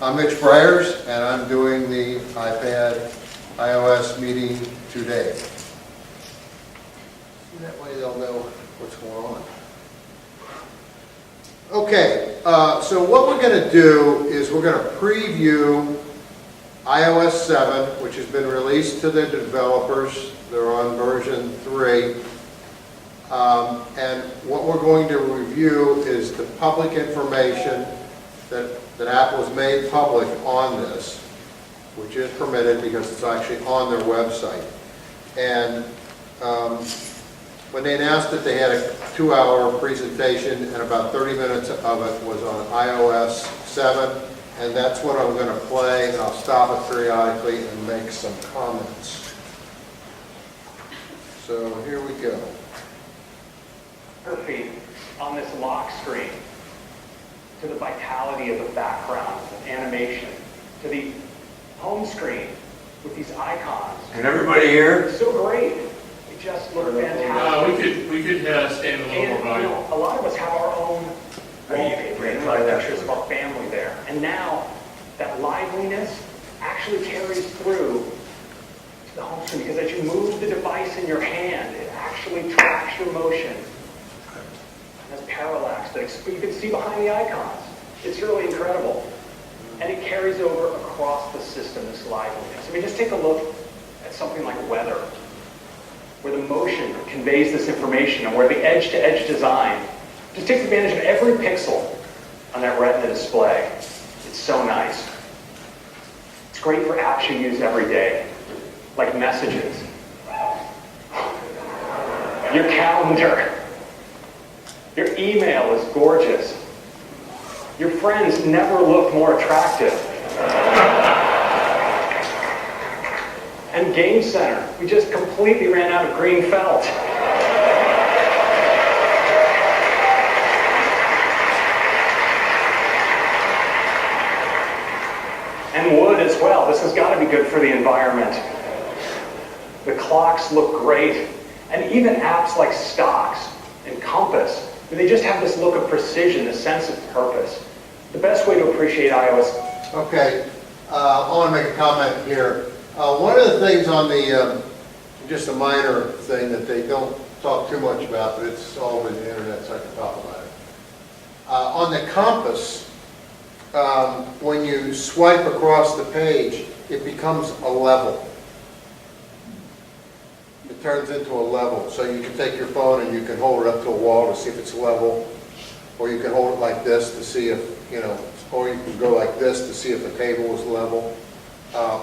I'm Mitch Bryars, and I'm doing the iPad iOS meeting today. That way they'll know what's going on. Okay, so what we're going to do is we're going to preview iOS 7, which has been released to the developers. They're on version 3. And what we're going to review is the public information that Apple has made public on this, which is permitted because it's actually on their website. And when they announced that they had a 2-hour presentation and about 30 minutes of it was on iOS 7, and that's what I'm going to play, and I'll stop it periodically and make some comments. So here we go. On this lock screen, to the vitality of the background, of animation, to the home screen with these icons. And everybody here? So great. It just looked fantastic. We could stand a little more volume. A lot of us have our own wallpaper and pictures of our family there. And now that liveliness actually carries through to the home screen, because as you move the device in your hand, it actually tracks your motion. Has parallax that you can see behind the icons. It's really incredible. And it carries over across the system, this liveliness. I mean, just take a look at something like weather, where the motion conveys this information and where the edge-to-edge design just takes advantage of every pixel on that Retina display. It's so nice. It's great for apps you use every day, like messages, your calendar. Your email is gorgeous. Your friends never look more attractive. And Game Center, we just completely ran out of green felt. And wood as well. This has got to be good for the environment. The clocks look great. And even apps like Stocks and Compass, they just have this look of precision, this sense of purpose. The best way to appreciate iOS. Okay, I want to make a comment here. One of the things on the, just a minor thing that they don't talk too much about, but it's all over the internet, so I can talk about it. On the Compass, when you swipe across the page, it becomes a level. It turns into a level, so you can take your phone and you can hold it up to a wall to see if it's level, or you can hold it like this to see if, or you can go like this to see if the table is level,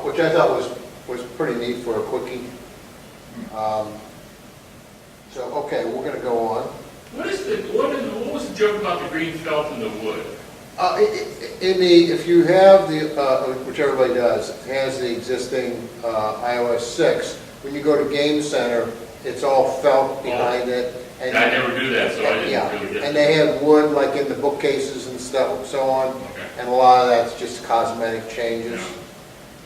which I thought was pretty neat for a quickie. So, okay, we're going to go on. What was the joke about the green felt in the wood? If you have the, which everybody does, has the existing iOS 6, when you go to Game Center, it's all felt behind it. And I never do that, so I didn't really get it. And they have wood like in the bookcases and stuff, so on. Okay. And a lot of that's just cosmetic changes.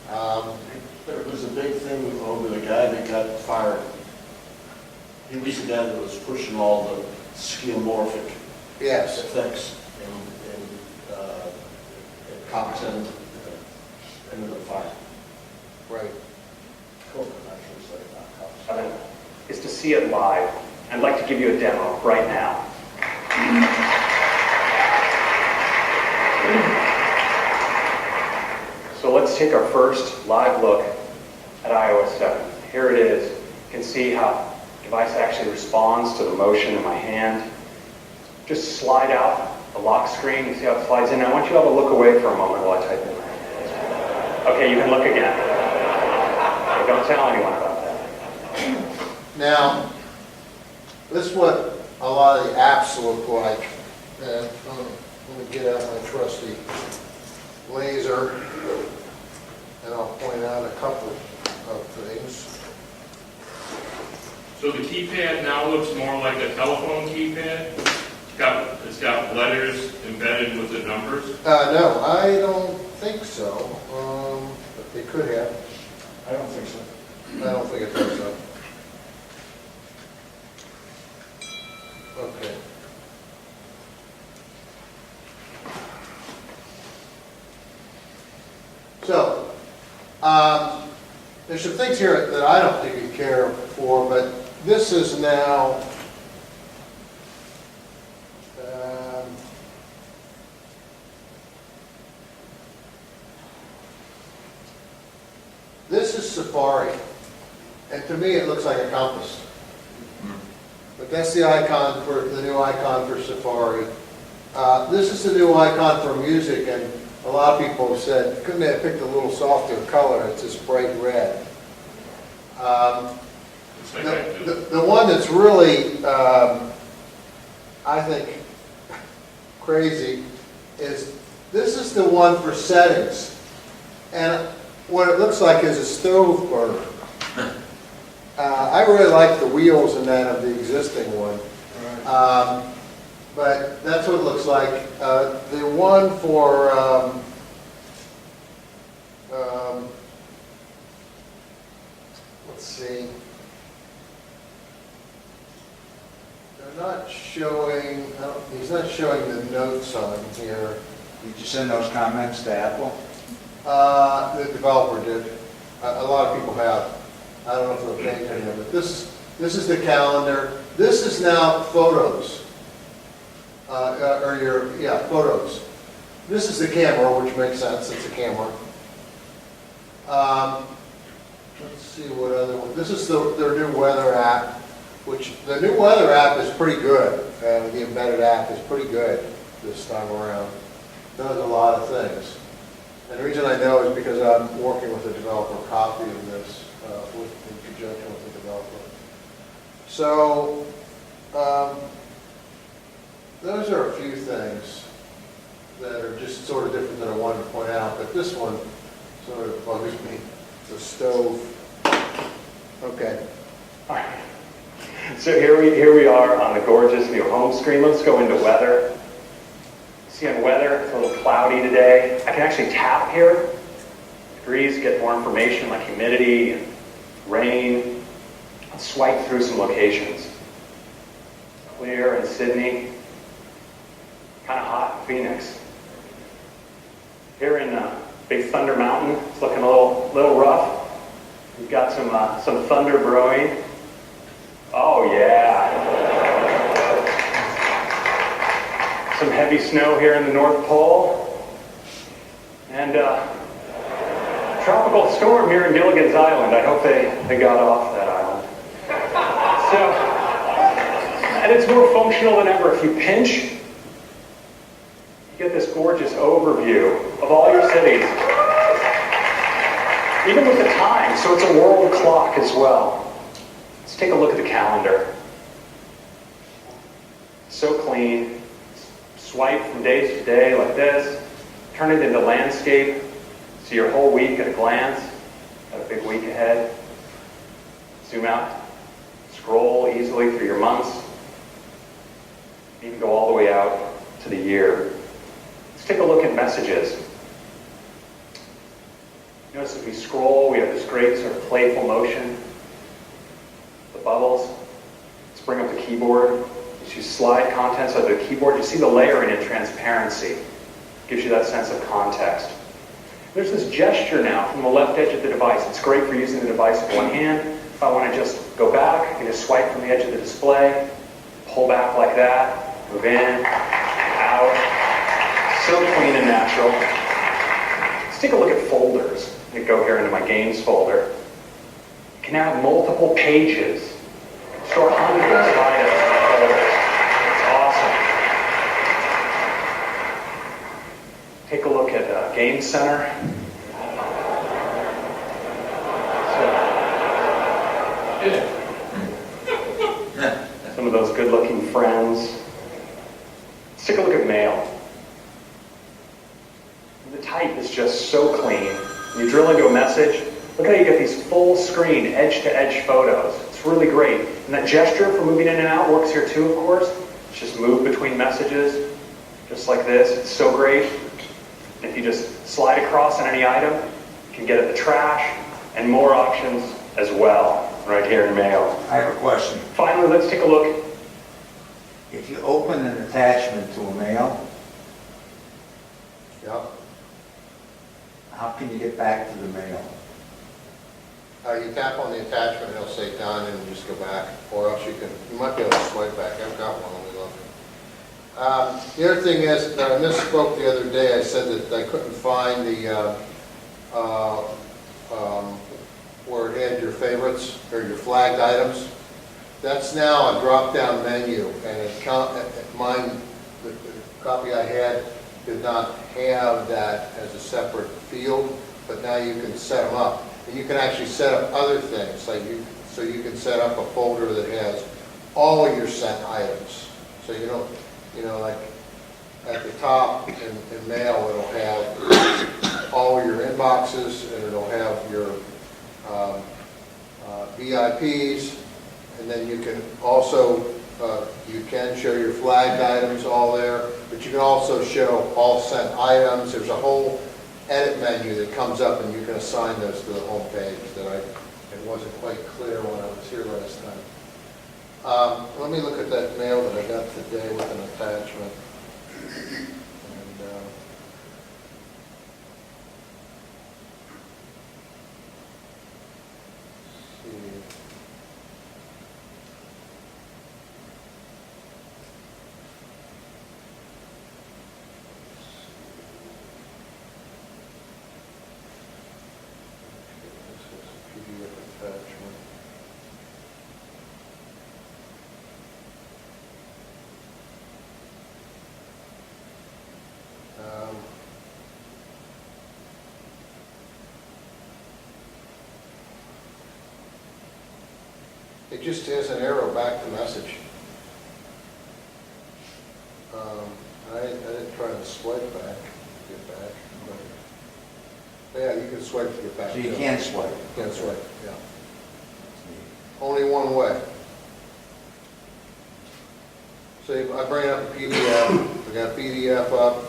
There was a big thing over the guy that got fired. He was the guy that was pushing all the skeuomorphic Yes. effects in content into the fire. Right. Is to see it live. I'd like to give you a demo right now. So let's take our first live look at iOS 7. Here it is. You can see how the device actually responds to the motion in my hand. Just slide out the lock screen. You see how it slides in. I want you all to look away for a moment while I type in. Okay, you can look again. Okay, don't tell anyone about that. Now, this is what a lot of the apps look like. And let me get out my trusty laser, and I'll point out a couple of things. So the keypad now looks more like a telephone keypad? It's got letters embedded with the numbers? No, I don't think so. But they could have. I don't think so. I don't think it does so. Okay. So, there's some things here that I don't think you care for, but this is now, this is Safari, and to me it looks like a compass. But that's the icon for, the new icon for Safari. This is the new icon for music, and a lot of people have said, couldn't they have picked a little softer color? It's this bright red. Looks like I do. The one that's really, I think, crazy is, this is the one for settings. And what it looks like is a stove burner. I really like the wheels in that of the existing one. But that's what it looks like. The one for, let's see. They're not showing, he's not showing the notes on here. Did you send those comments to Apple? The developer did. A lot of people have. I don't know if they'll pay him, but this is the calendar. This is now photos. Photos. This is the camera, which makes sense. It's a camera. Let's see what other one. This is their new weather app, which the new weather app is pretty good. The embedded app is pretty good this time around. Does a lot of things. And the reason I know is because I'm working with a developer copy of this in conjunction with the developer. So, those are a few things that are just sort of different that I wanted to point out, but this one sort of bugs me. The stove. Okay. All right. So here we are on the gorgeous new home screen. Let's go into weather. See on weather, it's a little cloudy today. I can actually tap here. Degrees, get more information like humidity and rain. Let's swipe through some locations. Clear in Sydney. Kind of hot in Phoenix. Here in Big Thunder Mountain, it's looking a little rough. We've got some thunder brewing. Oh yeah. Some heavy snow here in the North Pole. And tropical storm here in Gilligan's Island. I hope they got off that island. So, and it's more functional than ever. If you pinch, you get this gorgeous overview of all your cities. Even with the time, so it's a world clock as well. Let's take a look at the calendar. So clean. Swipe from day to day like this. Turn it into landscape. See your whole week at a glance. Got a big week ahead. Zoom out. Scroll easily through your months. Even go all the way out to the year. Let's take a look at messages. Notice as we scroll, we have this great sort of playful motion. The bubbles. Let's bring up the keyboard. As you slide contents of the keyboard, you see the layering and transparency. Gives you that sense of context. There's this gesture now from the left edge of the device. It's great for using the device with one hand. If I want to just go back, I can just swipe from the edge of the display, pull back like that, move in, out. So clean and natural. Let's take a look at folders. I'm going to go here into my games folder. You can have multiple pages. Store hundreds of items in folders. It's awesome. Take a look at Game Center. Some of those good-looking friends. Let's take a look at mail. The type is just so clean. When you drill into a message, look how you get these full-screen, edge-to-edge photos. It's really great. And that gesture for moving in and out works here too, of course. It's just move between messages, just like this. It's so great. If you just slide across on any item, you can get at the trash and more options as well, right here in Mail. I have a question. Finally, let's take a look. If you open an attachment to a mail, Yep. how can you get back to the mail? You tap on the attachment, it'll say done, and you just go back, or else you might be able to swipe back. I've got one, let me look. The other thing is, that I misspoke the other day, I said that I couldn't find the, where it had your favorites, or your flagged items. That's now a drop-down menu, and mine, the copy I had, did not have that as a separate field, but now you can set them up. And you can actually set up other things, like so you can set up a folder that has all of your sent items. So you don't, like at the top in mail, it'll have all your inboxes, and it'll have your VIPs, and then you can also, you can show your flagged items all there, but you can also show all sent items. There's a whole edit menu that comes up, and you can assign those to the home page that it wasn't quite clear when I was here last time. Let me look at that mail that I got today with an attachment. And, see. PDF attachment. It just has an arrow back to message. I didn't try to swipe back, get back. But yeah, you can swipe to get back. So you can swipe? You can swipe, yeah. Only one way. So I bring up a PDF, I got a PDF up,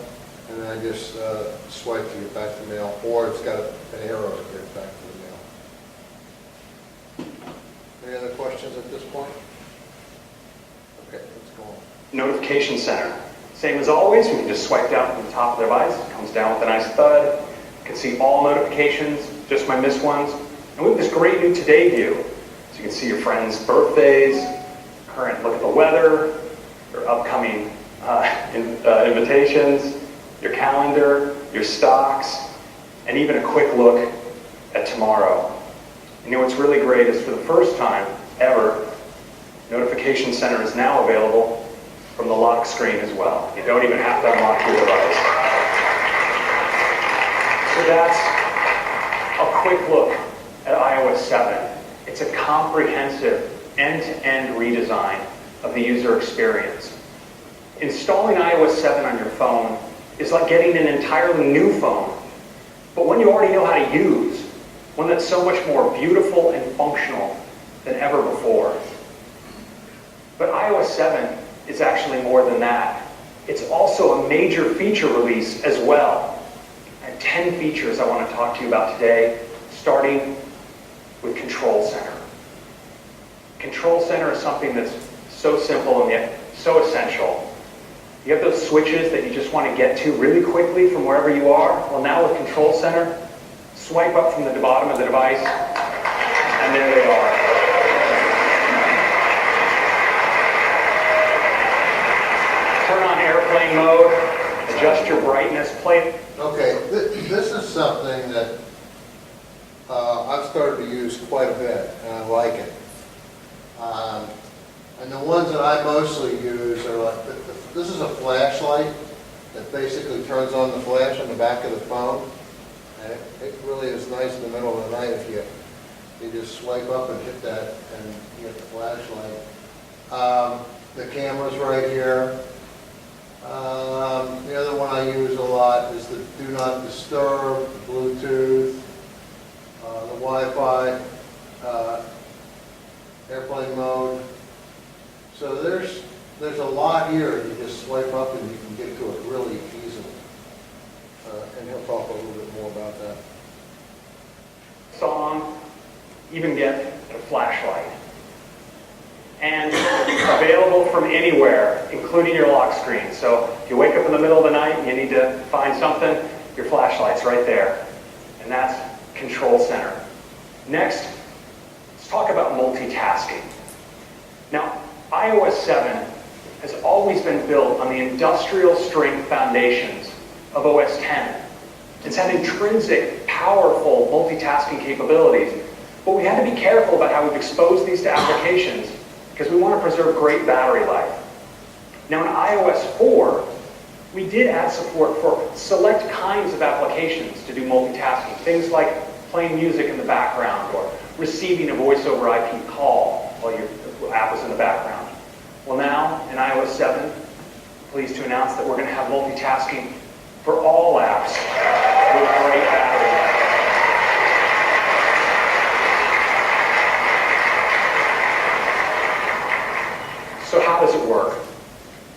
and then I just swipe to get back to mail, or it's got an arrow to get back to the mail. Any other questions at this point? Okay, let's go on. Notification center. Same as always, we can just swipe down from the top of the device. It comes down with a nice thud. You can see all notifications, just my missed ones. And we have this great new Today view. So you can see your friends' birthdays, current look at the weather, your upcoming invitations, your calendar, your stocks, and even a quick look at tomorrow. You know what's really great is for the first time ever, Notification Center is now available from the lock screen as well. You don't even have to unlock your device. So that's a quick look at iOS 7. It's a comprehensive end-to-end redesign of the user experience. Installing iOS 7 on your phone is like getting an entirely new phone, but one you already know how to use, one that's so much more beautiful and functional than ever before. But iOS 7 is actually more than that. It's also a major feature release as well. I have 10 features I want to talk to you about today, starting with Control Center. Control Center is something that's so simple and yet so essential. You have those switches that you just want to get to really quickly from wherever you are. Well, now with Control Center, swipe up from the bottom of the device, and there they are. Turn on airplane mode, adjust your brightness, play. Okay, this is something that I've started to use quite a bit, and I like it. And the ones that I mostly use are like, this is a flashlight that basically turns on the flash on the back of the phone. And it really is nice in the middle of the night if you just swipe up and hit that and you get the flashlight. The camera's right here. The other one I use a lot is the Do Not Disturb, the Bluetooth, the Wi-Fi, airplane mode. So there's a lot here. You just swipe up and you can get to it really easily. And he'll talk a little bit more about that. Song, even get a flashlight. And available from anywhere, including your lock screen. So if you wake up in the middle of the night and you need to find something, your flashlight's right there. and that's Control Center. Next, let's talk about multitasking. Now, iOS 7 has always been built on the industrial strength foundations of OS 10. It's had intrinsic, powerful multitasking capabilities, but we had to be careful about how we've exposed these to applications because we want to preserve great battery life. Now in iOS 4, we did add support for select kinds of applications to do multitasking, things like playing music in the background or receiving a voice over IP call while your app is in the background. Well now, in iOS 7, pleased to announce that we're going to have multitasking for all apps with great battery life. So how does it work?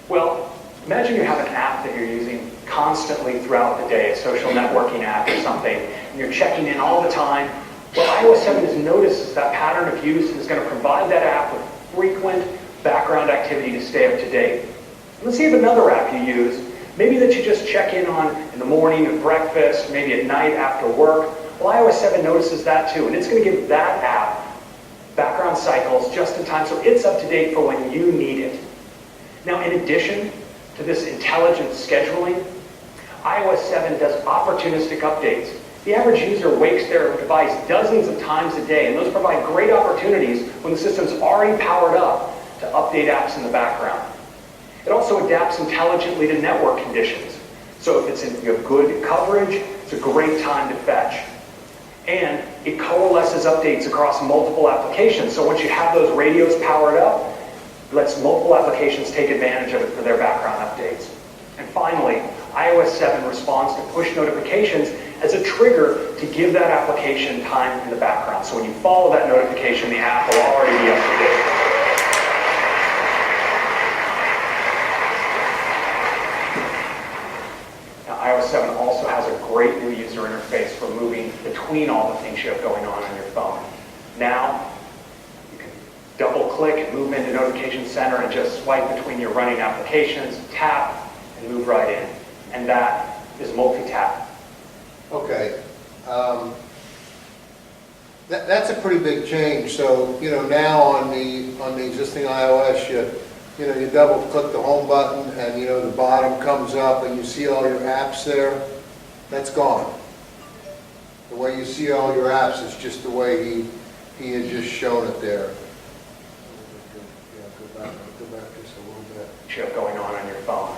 Well, imagine you have an app that you're using constantly throughout the day, a social networking app or something, and you're checking in all the time. Well, iOS 7 has noticed that pattern of use and is going to provide that app with frequent background activity to stay up to date. Let's see if another app you use, maybe that you just check in on in the morning at breakfast, maybe at night after work. Well, iOS 7 notices that too, and it's going to give that app background cycles just in time so it's up to date for when you need it. Now, in addition to this intelligent scheduling, iOS 7 does opportunistic updates. The average user wakes their device dozens of times a day, and those provide great opportunities when the system's already powered up to update apps in the background. It also adapts intelligently to network conditions. So if you have good coverage, it's a great time to fetch. And it coalesces updates across multiple applications. So once you have those radios powered up, it lets multiple applications take advantage of it for their background updates. And finally, iOS 7 responds to push notifications as a trigger to give that application time in the background. So when you follow that notification, the app will already be up to date. iOS 7 also has a great new user interface for moving between all the things you have going on your phone. Now, you can double-click and move into Notification Center and just swipe between your running applications, tap, and move right in. And that is multi-tap. Okay. That's a pretty big change. So, now on the existing iOS, you double click the home button and the bottom comes up and you see all your apps there. That's gone. The way you see all your apps is just the way he had just shown it there. Yeah, go back just a little bit. You have going on your phone.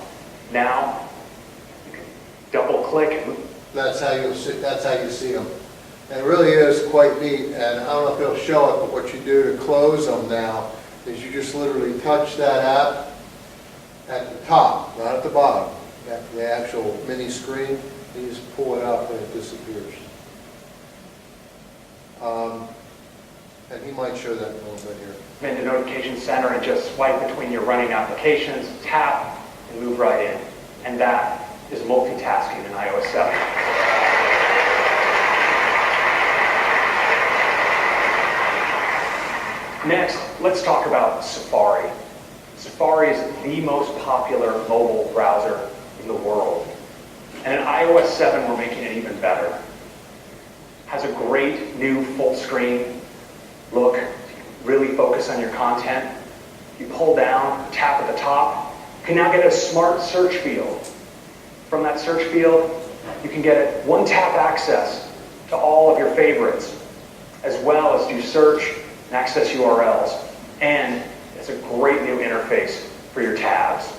Now, you can double click. That's how you see them. And it really is quite neat. And I don't know if it'll show it, but what you do to close them now is you just literally touch that app at the top, not at the bottom, at the actual mini screen, and you just pull it up and it disappears. And he might show that in a little bit here. Into Notification Center and just swipe between your running applications, tap, and move right in. And that is multitasking in iOS 7. Next, let's talk about Safari. Safari is the most popular mobile browser in the world. And in iOS 7, we're making it even better. It has a great new full screen look. Really focus on your content. You pull down, tap at the top. You can now get a smart search field. From that search field, you can get one-tap access to all of your favorites, as well as do search and access URLs. And it's a great new interface for your tabs.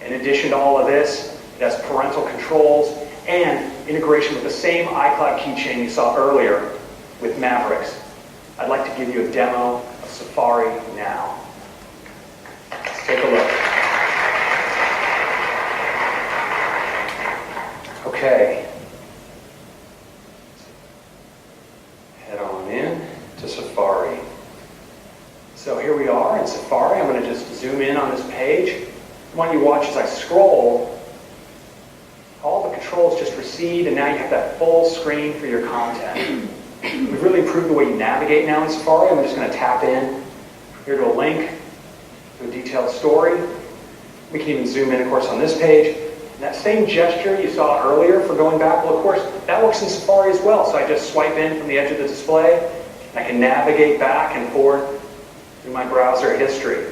In addition to all of this, it has parental controls and integration with the same iCloud keychain you saw earlier with Mavericks. I'd like to give you a demo of Safari now. Let's take a look. Okay. Head on in to Safari. So here we are in Safari. I'm going to just zoom in on this page. I want you to watch as I scroll. All the controls just recede, and now you have that full screen for your content. We've really improved the way you navigate now in Safari. I'm just going to tap in here to a link, to a detailed story. We can even zoom in, of course, on this page. That same gesture you saw earlier for going back, well, of course, that works in Safari as well. So I just swipe in from the edge of the display, and I can navigate back and forth through my browser history,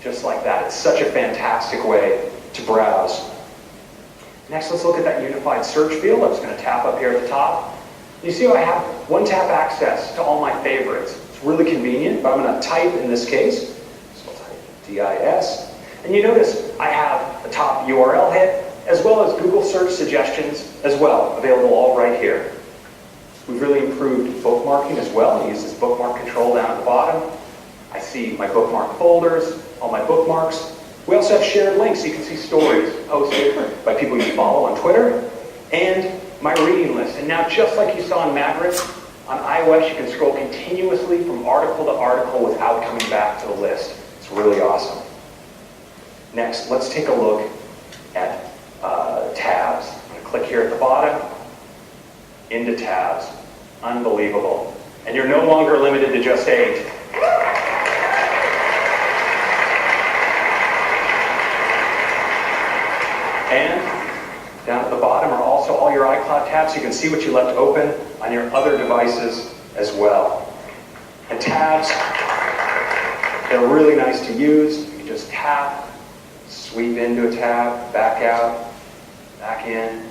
just like that. It's such a fantastic way to browse. Next, let's look at that unified search field. I'm just going to tap up here at the top. You see how I have one-tap access to all my favorites. It's really convenient, but I'm going to type in this case. So I'll type DIS. And you notice I have a top URL hit, as well as Google search suggestions as well, available all right here. We've really improved bookmarking as well. I use this bookmark control down at the bottom. I see my bookmark folders, all my bookmarks. We also have shared links, so you can see stories posted by people you follow on Twitter, and my reading list. And now, just like you saw in Maverick, on iOS you can scroll continuously from article to article without coming back to the list. It's really awesome. Next, let's take a look at tabs. I'm going to click here at the bottom, into tabs. Unbelievable. And you're no longer limited to just 8. And down at the bottom are also all your iCloud tabs. You can see what you left open on your other devices as well. And tabs, they're really nice to use. You can just tap, sweep into a tab, back out, back in,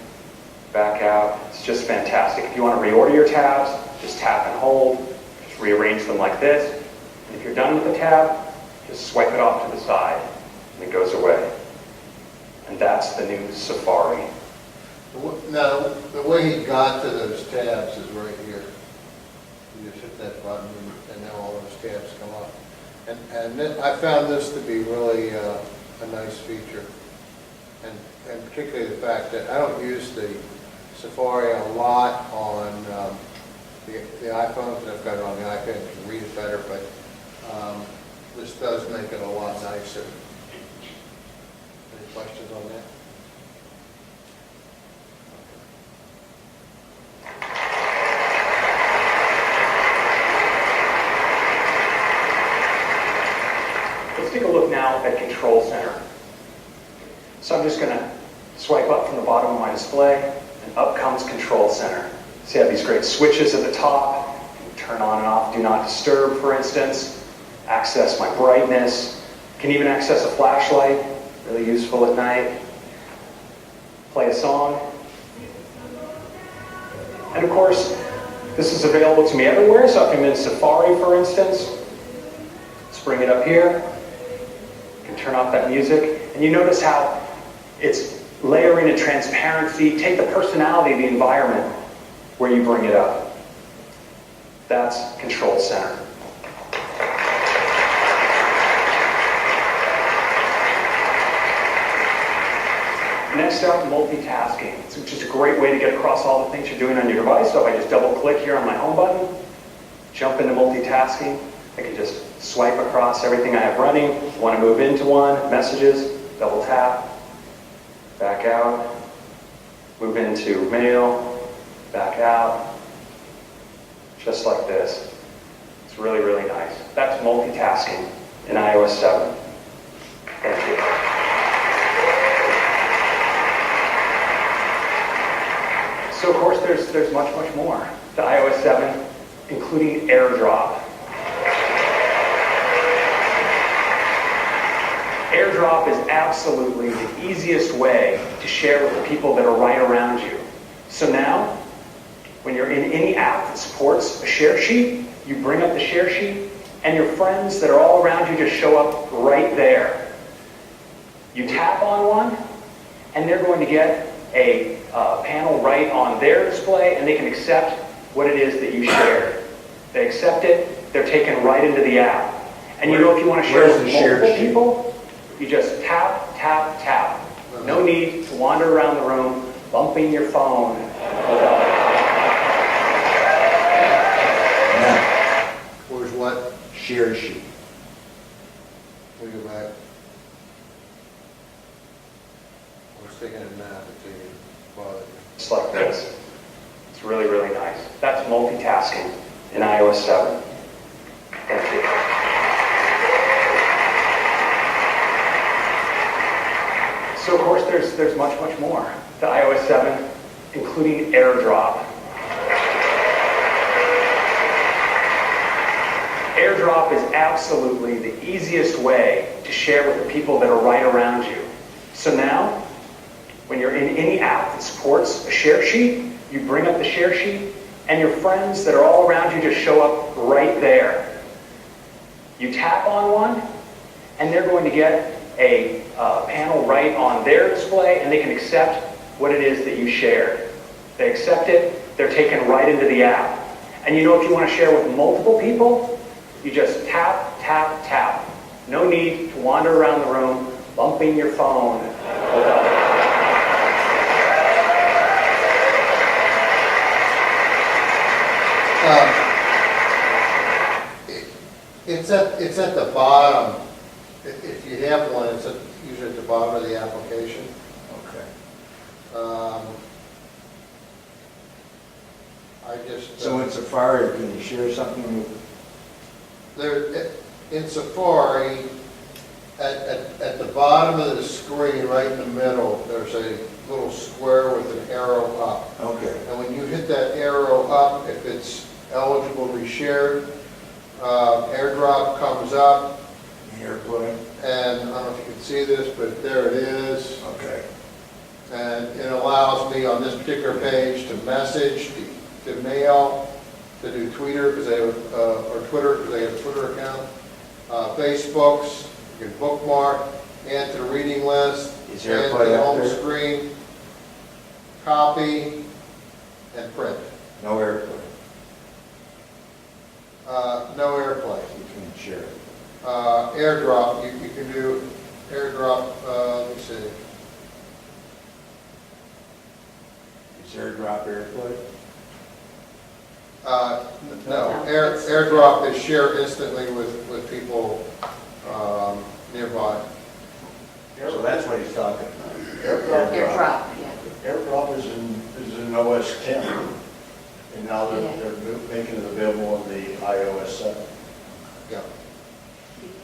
back out. It's just fantastic. If you want to reorder your tabs, just tap and hold. Just rearrange them like this. And if you're done with the tab, just swipe it off to the side, and it goes away. And that's the new Safari. Now, the way he got to those tabs is right here. You just hit that button and now all those tabs come up. And then I found this to be really a nice feature. And particularly the fact that I don't use the Safari a lot on the iPhone, because I've got it on the iPad and can read it better, but this does make it a lot nicer. Any questions on that? Let's take a look now at Control Center. So I'm just going to swipe up from the bottom of my display, and up comes Control Center. See, I have these great switches at the top. Turn on and off Do Not Disturb, for instance. Access my brightness. Can even access a flashlight, really useful at night. Play a song. And of course, this is available to me everywhere, so if I'm in Safari, for instance, let's bring it up here. You can turn off that music, and you notice how it's layering a transparency. Take the personality of the environment where you bring it up. That's Control Center. Next up, multitasking, which is a great way to get across all the things you're doing on your device. So if I just double click here on my home button, jump into multitasking, I can just swipe across everything I have running. Want to move into one, messages, double tap, back out, move into mail, back out, just like this. It's really, really nice. That's multitasking in iOS 7. Thank you. So of course there's much, much more to iOS 7, including AirDrop. AirDrop is absolutely the easiest way to share with the people that are right around you. So now, when you're in any app that supports a share sheet, you bring up the share sheet, and your friends that are all around you just show up right there. You tap on one, and they're going to get a panel right on their display, and they can accept what it is that you shared. They accept it, they're taken right into the app. And you know, if you want to share with multiple people, you just tap, tap, tap. No need to wander around the room, bumping your phone. Where's what? Share sheet. We go back. We're sticking it now, but Just like this. It's really, really nice. That's multitasking in iOS 7. Thank you. So of course there's much, much more to iOS 7, including AirDrop. AirDrop is absolutely the easiest way to share with the people that are right around you. So now, when you're in any app that supports a share sheet, you bring up the share sheet, and your friends that are all around you just show up right there. You tap on one, and they're going to get a panel right on their display, and they can accept what it is that you shared. They accept it, they're taken right into the app. And you know, if you want to share with multiple people, you just tap, tap, tap. No need to wander around the room, bumping your phone. It's at the bottom. If you have one, it's usually at the bottom of the application. Okay. I just So in Safari, can you share something with, there in Safari, at the bottom of the screen, right in the middle, there's a little square with an arrow up. okay, And when you hit that arrow up, if it's eligible to be shared, AirDrop comes up, AirPlay? and I don't know if you can see this, but there it is. Okay. And it allows me on this particular page to message, to mail, to do Twitter because they have, or Twitter because they have a Twitter account, Facebooks, you can bookmark, add to the reading list, Is add to AirPlay the up home there? screen, copy, and print. No AirPlay, No AirPlay. you can share it. AirDrop, you can do AirDrop, let me see. Is AirDrop AirPlay? No, AirDrop is shared instantly with people nearby. So that's what he's talking about. AirDrop, yeah. AirDrop is in OS 10, and now they're making it available on the iOS 7. Yeah.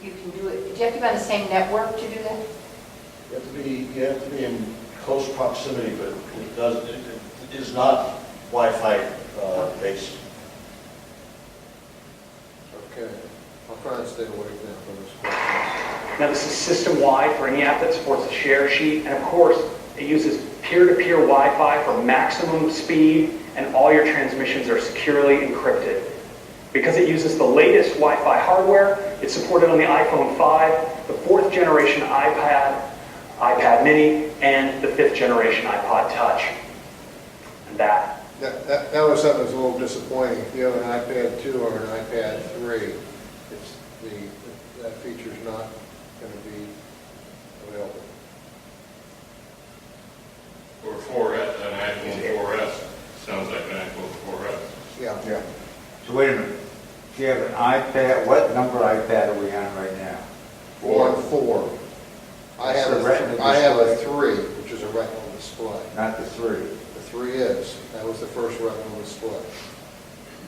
You can do it, do you have to be on the same network to do that? You have to be in close proximity, but it is not Wi-Fi based. Okay. I'll try and stay away from this questions. Now, this is system-wide for any app that supports a share sheet, and of course, it uses peer-to-peer Wi-Fi for maximum speed, and all your transmissions are securely encrypted. Because it uses the latest Wi-Fi hardware, it's supported on the iPhone 5, the 4th generation iPad, iPad mini, and the 5th generation iPod Touch. And that That was something that was a little disappointing. If you have an iPad 2 or an iPad 3, that feature's not going to be available. Or 4S, an iPhone 4S, sounds like an iPhone 4S. Yeah. Yeah. So wait a minute, if you have an iPad, what number iPad are we on right now? 4 and 4. I That's have the retina I have a display. 3, which is a retinal display. Not the 3. The 3 is. That was the first retinal display.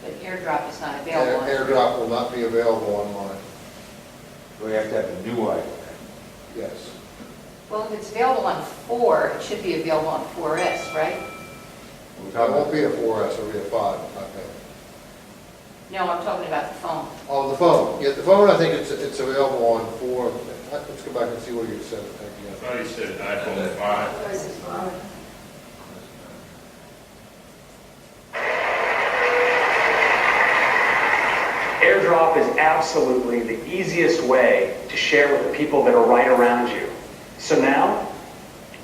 But AirDrop is not available. AirDrop will not be available online. So we have to have a new iPad. Yes. Well, if it's available on 4, it should be available on 4S, right? We're It talking won't be a 4S, it'll be a 5 iPad. No, I'm talking about the phone. Oh, the phone. Yeah, the phone, I think it's available on 4. Let's go back and see what you said I again. thought he said iPhone 5. AirDrop is absolutely the easiest way to share with the people that are right around you. So now,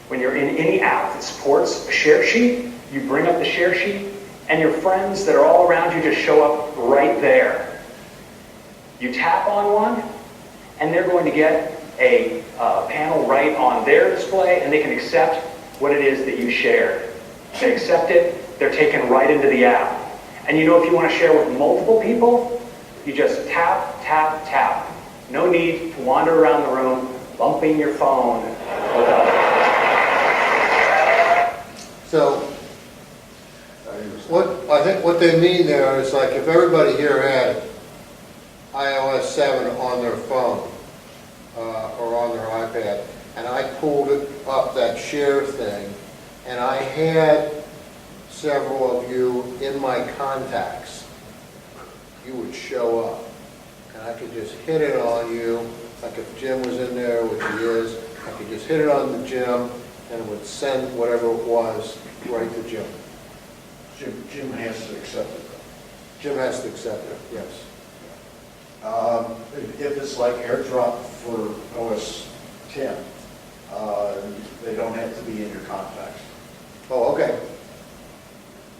when you're in any app that supports a share sheet, you bring up the share sheet, and your friends that are all around you just show up right there. You tap on one, and they're going to get a panel right on their display, and they can accept what it is that you shared. They accept it, they're taken right into the app. And you know, if you want to share with multiple people, you just tap, tap, tap. No need to wander around the room, bumping your phone. So, I think what they mean there is like if everybody here had iOS 7 on their phone or on their iPad, and I pulled it up, that share thing, and I had several of you in my contacts. You would show up, and I could just hit it on you, like if Jim was in there, which he is, I could just hit it on the Jim, and it would send whatever it was right to Jim. Jim has to accept it. Jim has to accept it, yes. If it's like AirDrop for OS 10, they don't have to be in your contacts. Oh, okay.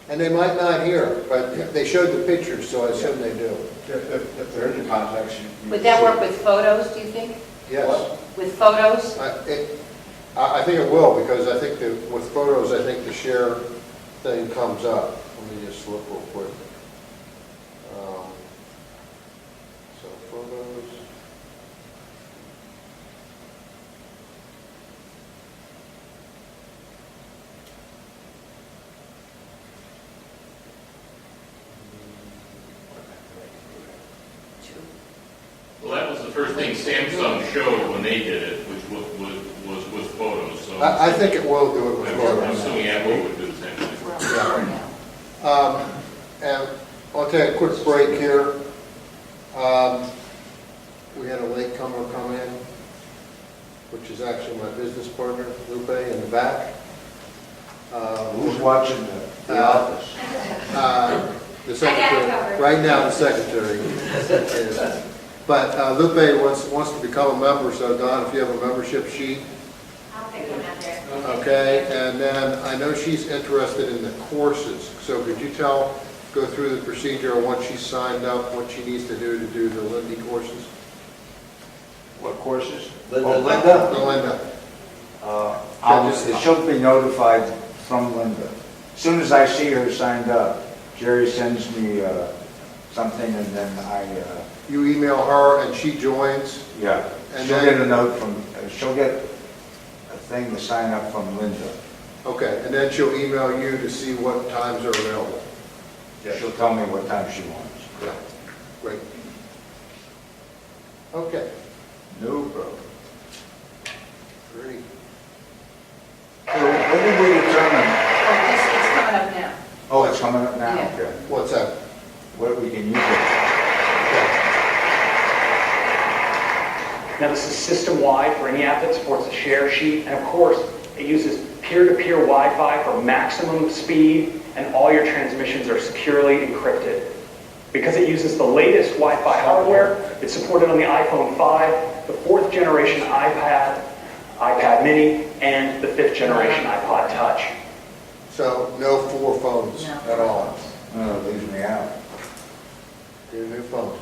And they might not hear, but they showed the pictures, so I assume they do. If they're in your contacts, you. Would that work with photos, do you think? Yes. With photos? I think it will, because I think that with photos, I think the share thing comes up. Let me just look real quick. So photos. Well, that was the first thing Samsung showed when they did it, which was with photos, so. I think it will do it with I'm photos. assuming Apple would do the same thing. We're on four now. And I'll take a quick break here. We had a latecomer come in, which is actually my business partner, Lupe, in the back. Who's watching the office? The secretary, right now the secretary is. But Lupe wants to become a member, so Don, if you have a membership sheet. I'll pick them out there. Okay, and then I know she's interested in the courses, so could you go through the procedure on once she's signed up, what she needs to do the Lindy courses? What courses? Linda. Oh, Linda? The Linda. She'll be notified from Linda. As soon as I see her signed up, Jerry sends me something, and then You email her and she joins? yeah. And She'll then- get a note from, she'll get a thing to sign up from Linda. Okay, and then she'll email you to see what times are available? She'll tell me what time she wants. Yeah, great. Okay, No problem. great. So when did we determine? Oh, it's coming up now. Oh, it's coming up now? Yeah. Okay. What's that? What we can use it. Okay. Now, this is system-wide for any app that supports a share sheet, and of course, it uses peer-to-peer Wi-Fi for maximum speed, and all your transmissions are securely encrypted. Because it uses the latest Wi-Fi hardware, it's supported on the iPhone 5, the 4th generation iPad, iPad mini, and the 5th generation iPod Touch. So no 4 phones No. at all? Oh, it leaves me out. Get a new phone.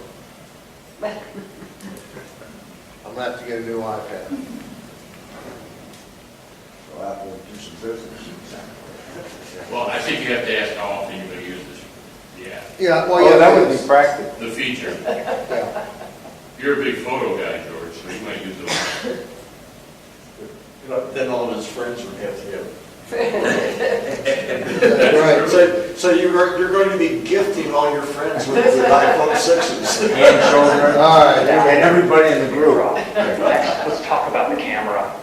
I'm gonna have to get a new iPad. So Apple will do some business. Well, I think you have to ask how often you're going to use this, the app, Yeah, well, Oh, yeah, that would be it's- practical. the feature. yeah. You're a big photo guy, George, so you might use it. Then all of his friends would have to have. That's right. So you're going to be gifting all your friends with the iPhone 6s. And children. All right. And everybody in the group. Next, let's talk about the camera.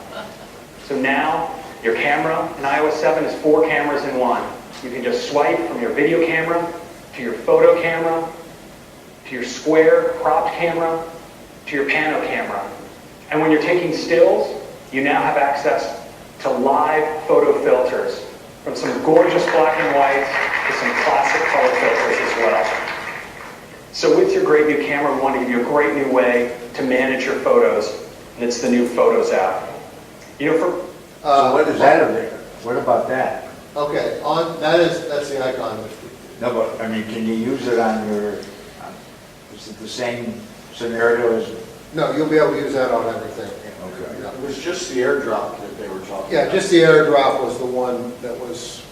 So now, your camera in iOS 7 is 4 cameras in one. You can just swipe from your video camera to your photo camera, to your square cropped camera, to your pano camera. And when you're taking stills, you now have access to live photo filters, from some gorgeous black and whites to some classic color filters as well. So with your great new camera, we want to give you a great new way to manage your photos, and it's the new Photos app. You know, for So what is that over there? What about that? Okay, that's the icon. No, but, I mean, can you use it on your, is it the same scenario as? No, you'll be able to use that on everything. Okay. Yeah. It was just the AirDrop that they were talking Yeah, about. just the AirDrop was the one that was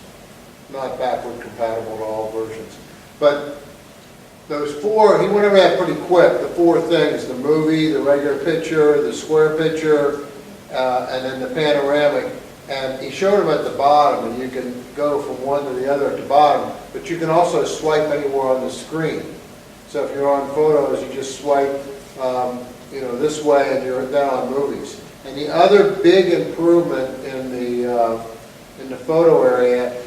not backward compatible to all versions. But those 4, he went over that pretty quick, the 4 things, the movie, the regular picture, the square picture, and then the panoramic. And he showed them at the bottom, and you can go from one to the other at the bottom, but you can also swipe anywhere on the screen. So if you're on photos, you just swipe, this way, and you're down on movies. And the other big improvement in the photo area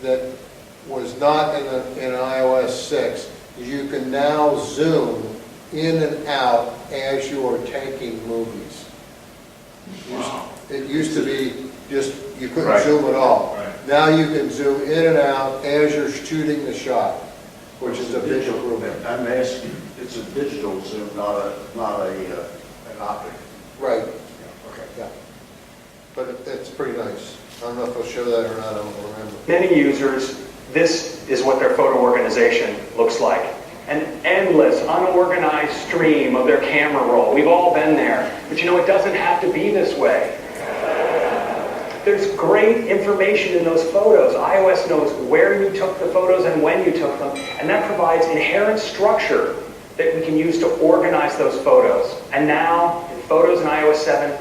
that was not in iOS 6 is you can now zoom in and out as you are taking movies. It used to be just, you couldn't Right. zoom at all. Right. Now you can zoom in and out as you're shooting the shot, which is a big Digital- improvement. I'm asking, it's a digital zoom, not an optic. Right, Okay. yeah. But it's pretty nice. I don't know if I'll show that or not, I don't remember. Many users, this is what their photo organization looks like. An endless, unorganized stream of their camera roll. We've all been there. But you know, it doesn't have to be this way. There's great information in those photos. iOS knows where you took the photos and when you took them, and that provides inherent structure that we can use to organize those photos. And now, in Photos in iOS 7,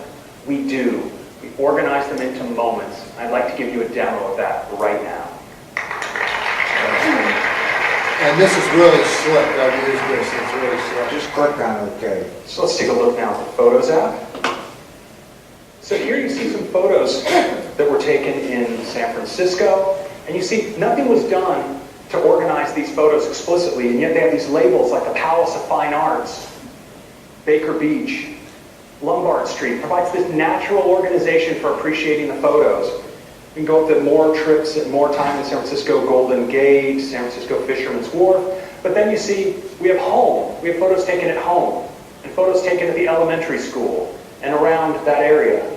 we do. We organize them into moments. I'd like to give you a demo of that right now. And this is really slick. I've used this, it's really slick. Just click on OK. So let's take a look now at the Photos app. So here you see some photos that were taken in San Francisco, and you see nothing was done to organize these photos explicitly, and yet they have these labels like the Palace of Fine Arts, Baker Beach, Lombard Street. Provides this natural organization for appreciating the photos. You can go up to more trips and more time in San Francisco, Golden Gate, San Francisco Fisherman's Wharf. But then you see we have home. We have photos taken at home and photos taken at the elementary school and around that area.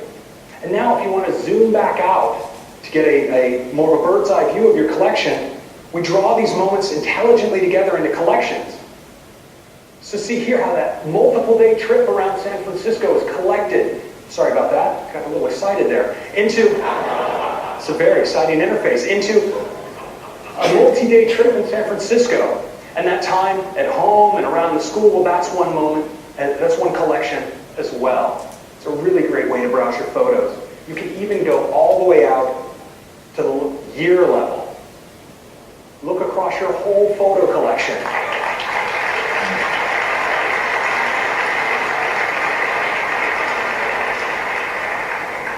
And now if you want to zoom back out to get a more of a bird's eye view of your collection, we draw these moments intelligently together into collections. So see here how that multiple day trip around San Francisco is collected. Sorry about that, got a little excited there. Into, it's a very exciting interface, into a multi-day trip in San Francisco. And that time at home and around the school, well, that's one moment, and that's one collection as well. It's a really great way to browse your photos. You can even go all the way out to the year level. Look across your whole photo collection.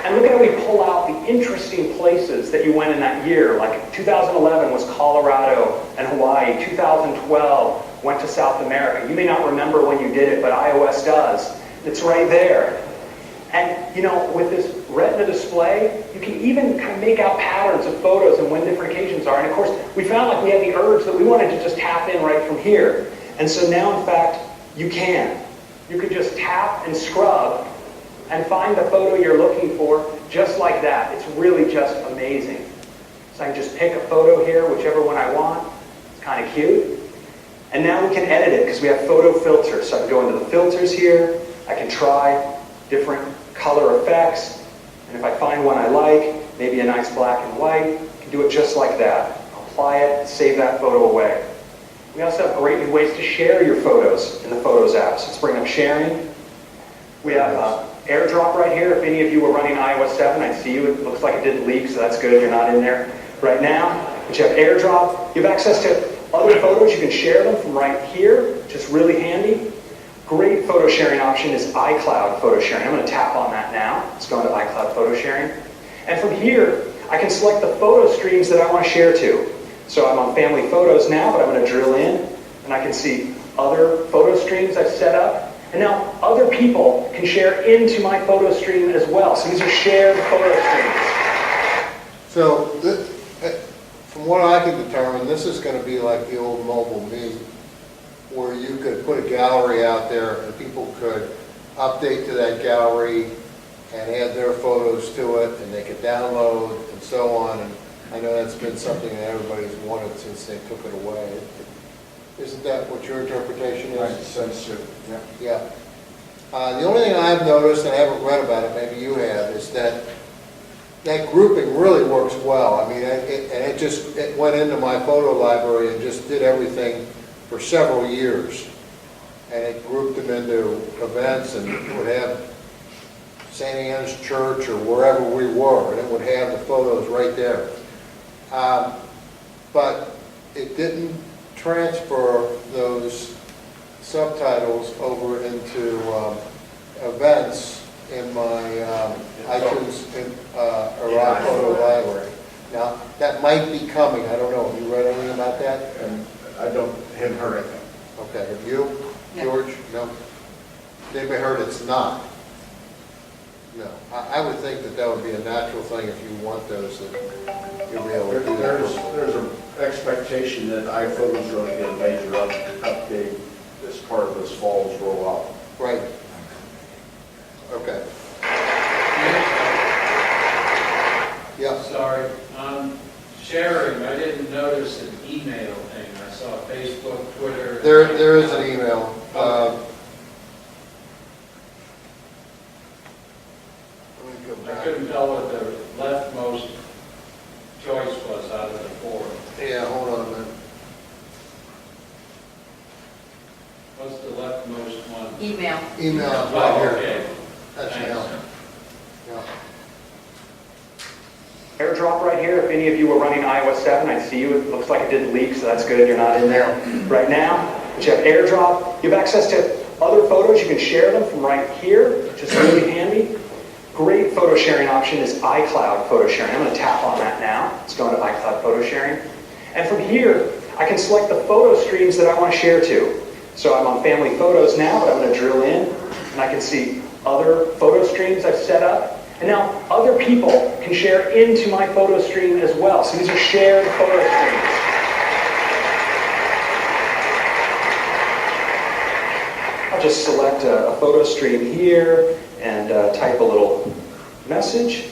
And look at how we pull out the interesting places that you went in that year. Like 2011 was Colorado and Hawaii. 2012 went to South America. You may not remember when you did it, but iOS does. It's right there. And, you know, with this Retina display, you can even kind of make out patterns of photos and when different occasions are. And of course, we found like we had the urge that we wanted to just tap in right from here. And so now, in fact, you can. You could just tap and scrub and find the photo you're looking for just like that. It's really just amazing. So I can just pick a photo here, whichever one I want. It's kind of cute. And now we can edit it because we have photo filters. So I can go into the filters here. I can try different color effects. And if I find one I like, maybe a nice black and white, I can do it just like that. Apply it, save that photo away. We also have great new ways to share your photos in the Photos app. So let's bring up sharing. We have AirDrop right here. If any of you were running iOS 7, I see you. It looks like it didn't leak, so that's good. You're not in there right now. But you have AirDrop. You have access to other photos. You can share them from right here, which is really handy. Great photo sharing option is iCloud photo sharing. I'm going to tap on that now. Let's go into iCloud photo sharing. And from here, I can select the photo streams that I want to share to. So I'm on family photos now, but I'm going to drill in, and I can see other photo streams I've set up. And now other people can share into my photo stream as well. So these are shared photo streams. So, from what I can determine, this is going to be like the old Mobile Me, where you could put a gallery out there and people could update to that gallery and add their photos to it, and they could download and so on. And I know that's been something that everybody's wanted since they took it away. Isn't that what your interpretation is? Right, sense it, yeah. Yeah. The only thing I've noticed, and I haven't read about it, maybe you have, is that grouping really works well. I mean, it went into my photo library and just did everything for several years. And it grouped them into events, and it would have St. Anne's Church or wherever we were, and it would have the photos right there. But it didn't transfer those subtitles over into events in my iTunes or iPhoto library. Now, that might be coming, I don't know, have you read anything about that? And I haven't heard anything. Okay, have you, No. George? No? Anybody heard it's not? No. I would think that that would be a natural thing if you want those, that you'll be able to do that. There's an expectation that iPhotos are going to get a major update as part of this fall's rollout. Right. Okay. Yeah. Sorry, sharing, I didn't notice an email thing. I saw Facebook, Twitter. There is an email. Let me go I back. couldn't tell what the leftmost choice was out of the four. Yeah, hold on a minute. What's the leftmost one? Email. Email Oh, right here. okay. That's Thanks. email. Yeah. AirDrop right here, if any of you are running iOS 7, I see you, it looks like it didn't leak, so that's good, you're not in there right now. But you have AirDrop, you have access to other photos, you can share them from right here, which is really handy. Great photo sharing option is iCloud photo sharing. I'm going to tap on that now. It's going to iCloud photo sharing. And from here, I can select the photo streams that I want to share to. So I'm on family photos now, but I'm going to drill in, and I can see other photo streams I've set up. And now other people can share into my photo stream as well. So these are shared photo streams. I'll just select a photo stream here and type a little message.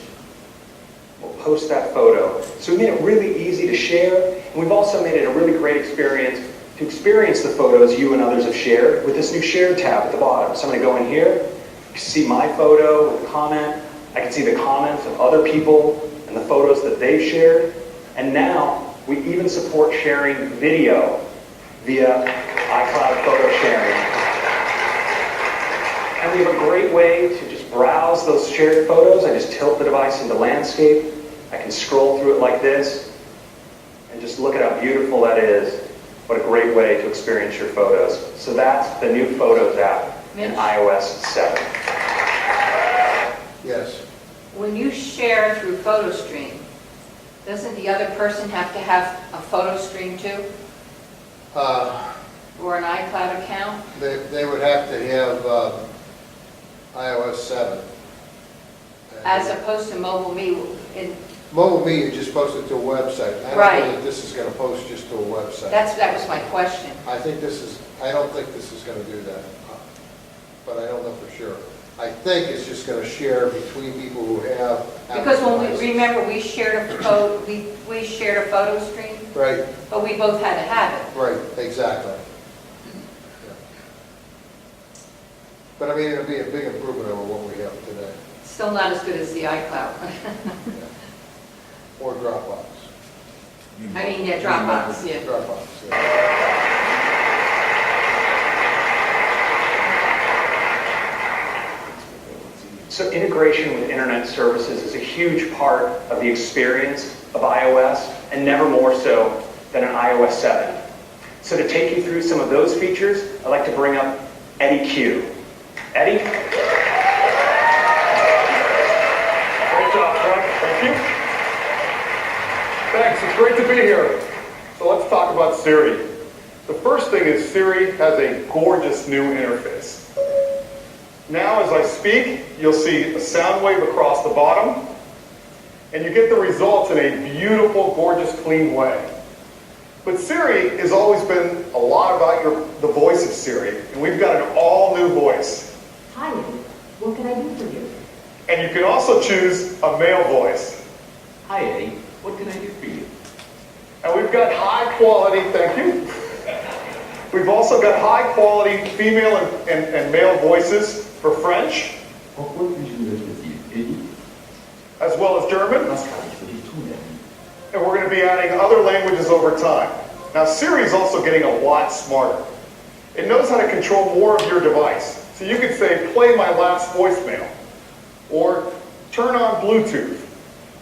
We'll post that photo. So we made it really easy to share, and we've also made it a really great experience to experience the photos you and others have shared with this new Share tab at the bottom. So I'm going to go in here, you can see my photo with a comment. I can see the comments of other people and the photos that they've shared. And now we even support sharing video via iCloud photo sharing. And we have a great way to just browse those shared photos. I just tilt the device into landscape. I can scroll through it like this and just look at how beautiful that is. What a great way to experience your photos. So that's the new Photos app in Mitch? iOS 7. Yes. When you share through PhotoStream, doesn't the other person have to have a photo stream too? Or an iCloud account? They would have to have iOS 7. As opposed to Mobile Me? Mobile Me, you just post it to a website. I don't Right. know that this is going to post just to a website. That was my question. I don't think this is going to do that, but I don't know for sure. I think it's just going to share between people who have. Because when devices. we, remember, we shared a photo stream, Right, but we both had to have it. right, exactly. Yeah. But I mean, it'll be a big improvement over what we have today, Still not as good as the iCloud. or Dropbox. I mean, yeah, Dropbox, yeah. Dropbox, yeah. So integration with internet services is a huge part of the experience of iOS, and never more so than in iOS 7. So to take you through some of those features, I'd like to bring up Eddie Q. Eddie? Great job, Frank. Thank you. Thanks. It's great to be here. So let's talk about Siri. The first thing is Siri has a gorgeous new interface. Now, as I speak, you'll see a sound wave across the bottom, and you get the results in a beautiful, gorgeous, clean way. But Siri has always been a lot about the voice of Siri, and we've got an all-new voice. Hi, Eddie. What can I do for you? And you can also choose a male voice. Hi, Eddie. What can I do for you? And we've got high quality, thank you. We've also got high quality female and male voices for French, as well as German. And we're going to be adding other languages over time. Now Siri's also getting a lot smarter. It knows how to control more of your device. So you could say, play my last voicemail, or turn on Bluetooth,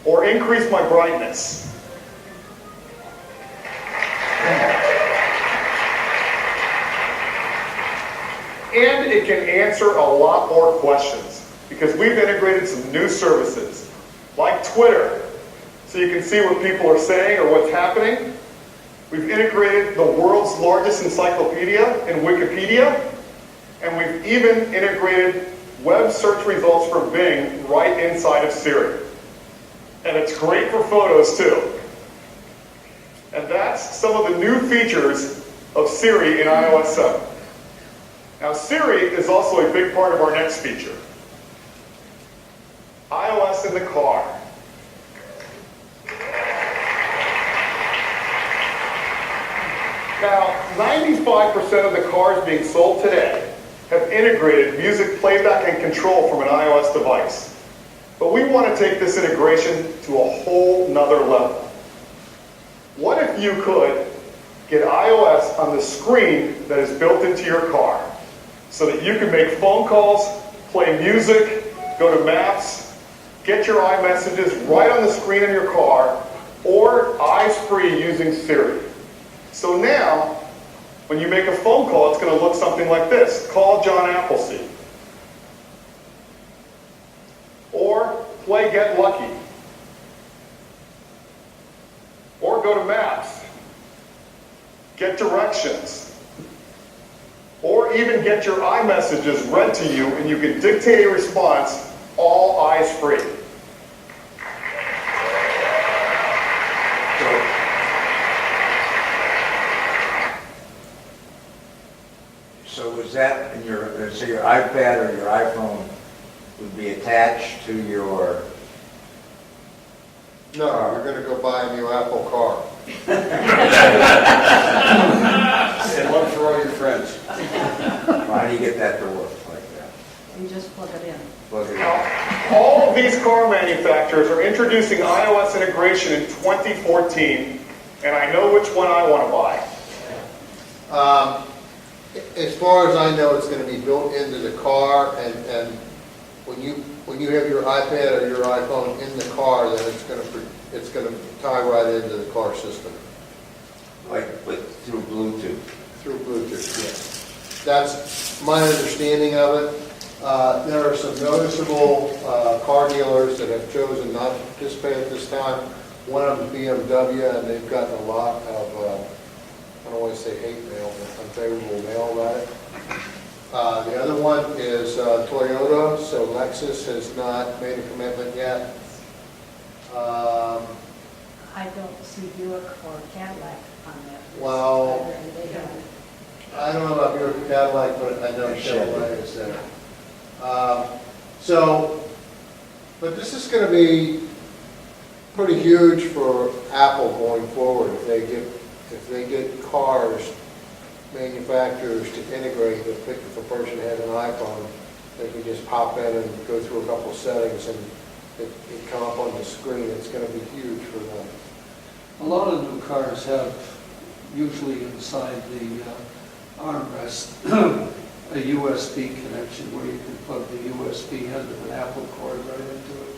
or increase my brightness. And it can answer a lot more questions. because we've integrated some new services, like Twitter, so you can see what people are saying or what's happening. We've integrated the world's largest encyclopedia in Wikipedia, and we've even integrated web search results for Bing right inside of Siri. And it's great for photos too. And that's some of the new features of Siri in iOS 7. Now Siri is also a big part of our next feature. iOS in the car. Now, 95% of the cars being sold today have integrated music playback and control from an iOS device. But we want to take this integration to a whole nother level. What if you could get iOS on the screen that is built into your car so that you can make phone calls, play music, go to maps, get your iMessages right on the screen in your car, or eyes-free using Siri? So now, when you make a phone call, it's going to look something like this. Call John Appleseed. Or play Get Lucky. Or go to Maps. Get directions. Or even get your iMessages read to you, and you can dictate a response, all eyes free. So was that in your, so your iPad or your iPhone would be attached to your, No, you're gonna go buy a new Apple car. And one for all your friends. how do you get that to work like that? You just plug it in. Plug it in. Now, all of these car manufacturers are introducing iOS integration in 2014, and I know which one I want to buy. As far as I know, it's going to be built into the car, and when you have your iPad or your iPhone in the car, then it's going to tie right into the car system Like with, through Bluetooth? through Bluetooth. Yes, that's my understanding of it. There are some noticeable car dealers that have chosen not to participate at this time. One of them is BMW, and they've gotten a lot of I don't want to say hate mail, but unfavorable mail about it. The other one is Toyota, so Lexus has not made a commitment yet. I don't see Buick or Cadillac on that list. Well, They don't. I don't know about Buick or Cadillac, but I know Chevrolet is there. But this is going to be pretty huge for Apple going forward if they get cars manufacturers to integrate. If a person has an iPhone, they can just pop in and go through a couple settings and it come up on the screen. It's going to be huge for them. A lot of new cars have, usually inside the armrest, a USB connection where you can plug the USB end of an Apple cord right into it.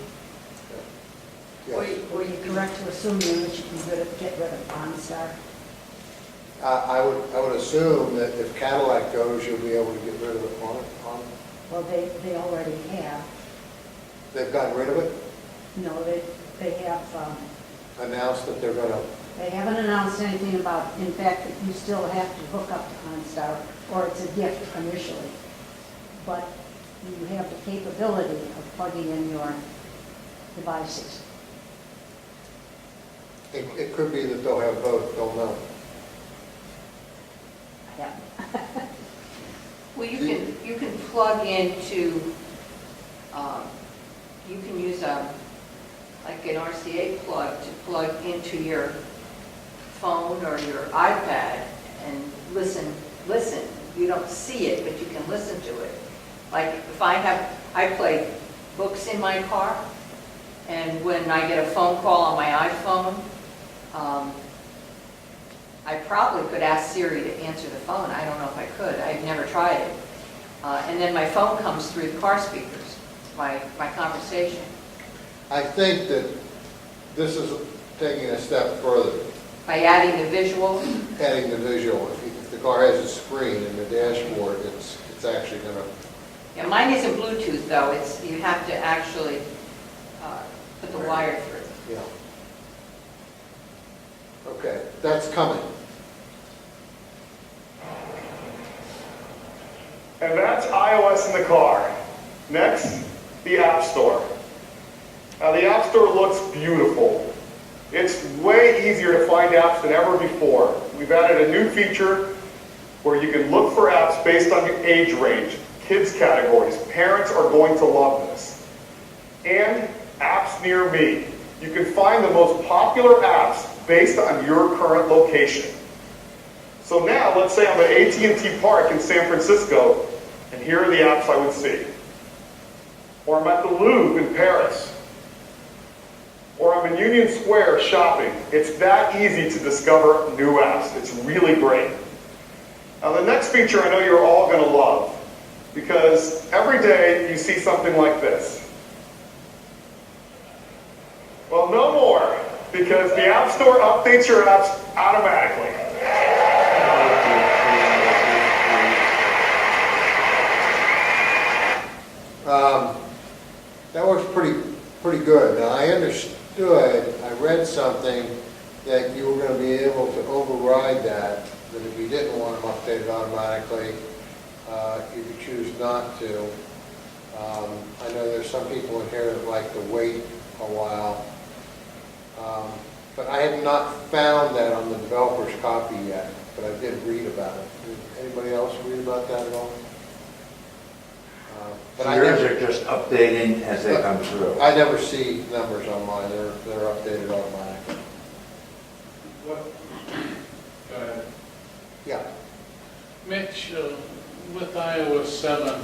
Yes. Were you correct to assume then that you can get rid of OnStar? I would assume that if Cadillac goes, you'll be able to get rid of it on. Well, they already have. They've gotten rid of it, No, they have, announced that they're going to. they haven't announced anything about, in fact, that you still have to hook up to OnStar, or it's a gift initially. But you have the capability of plugging in your devices. It could be that they'll have both, don't know. Yeah. Well, you can plug into, you can use like an RCA plug to plug into your phone or your iPad and listen. You don't see it, but you can listen to it. Like if I play books in my car, and when I get a phone call on my iPhone, I probably could ask Siri to answer the phone. I don't know if I could. I've never tried it. And then my phone comes through the car speakers, my conversation. I think that this is taking a step further, By adding the visual, adding the visual. If the car has a screen in the dashboard, it's actually going to Yeah, mine isn't Bluetooth though, it's, you have to actually put the wire through. Yeah. Okay, that's coming. And that's iOS in the car. Next, the App Store. Now the App Store looks beautiful. It's way easier to find apps than ever before. We've added a new feature where you can look for apps based on your age range, kids categories. Parents are going to love this. And apps near me. You can find the most popular apps based on your current location. So now, let's say I'm at AT&T Park in San Francisco, and here are the apps I would see. Or I'm at the Louvre in Paris. Or I'm in Union Square shopping. It's that easy to discover new apps. It's really great. Now the next feature I know you're all going to love, because every day you see something like this. Well, no more, because the App Store updates your apps automatically. That works pretty good. Now, I understood, I read something that you were going to be able to override that if you didn't want them updated automatically, you could choose not to. I know there's some people in here that like to wait a while. But I have not found that on the developer's copy yet, but I did read about it. Did anybody else read about that at all? But So I yours never, are just updating as they come through. I never see numbers on mine. They're updated automatically. What, go ahead. Yeah. Mitch, with iOS 7,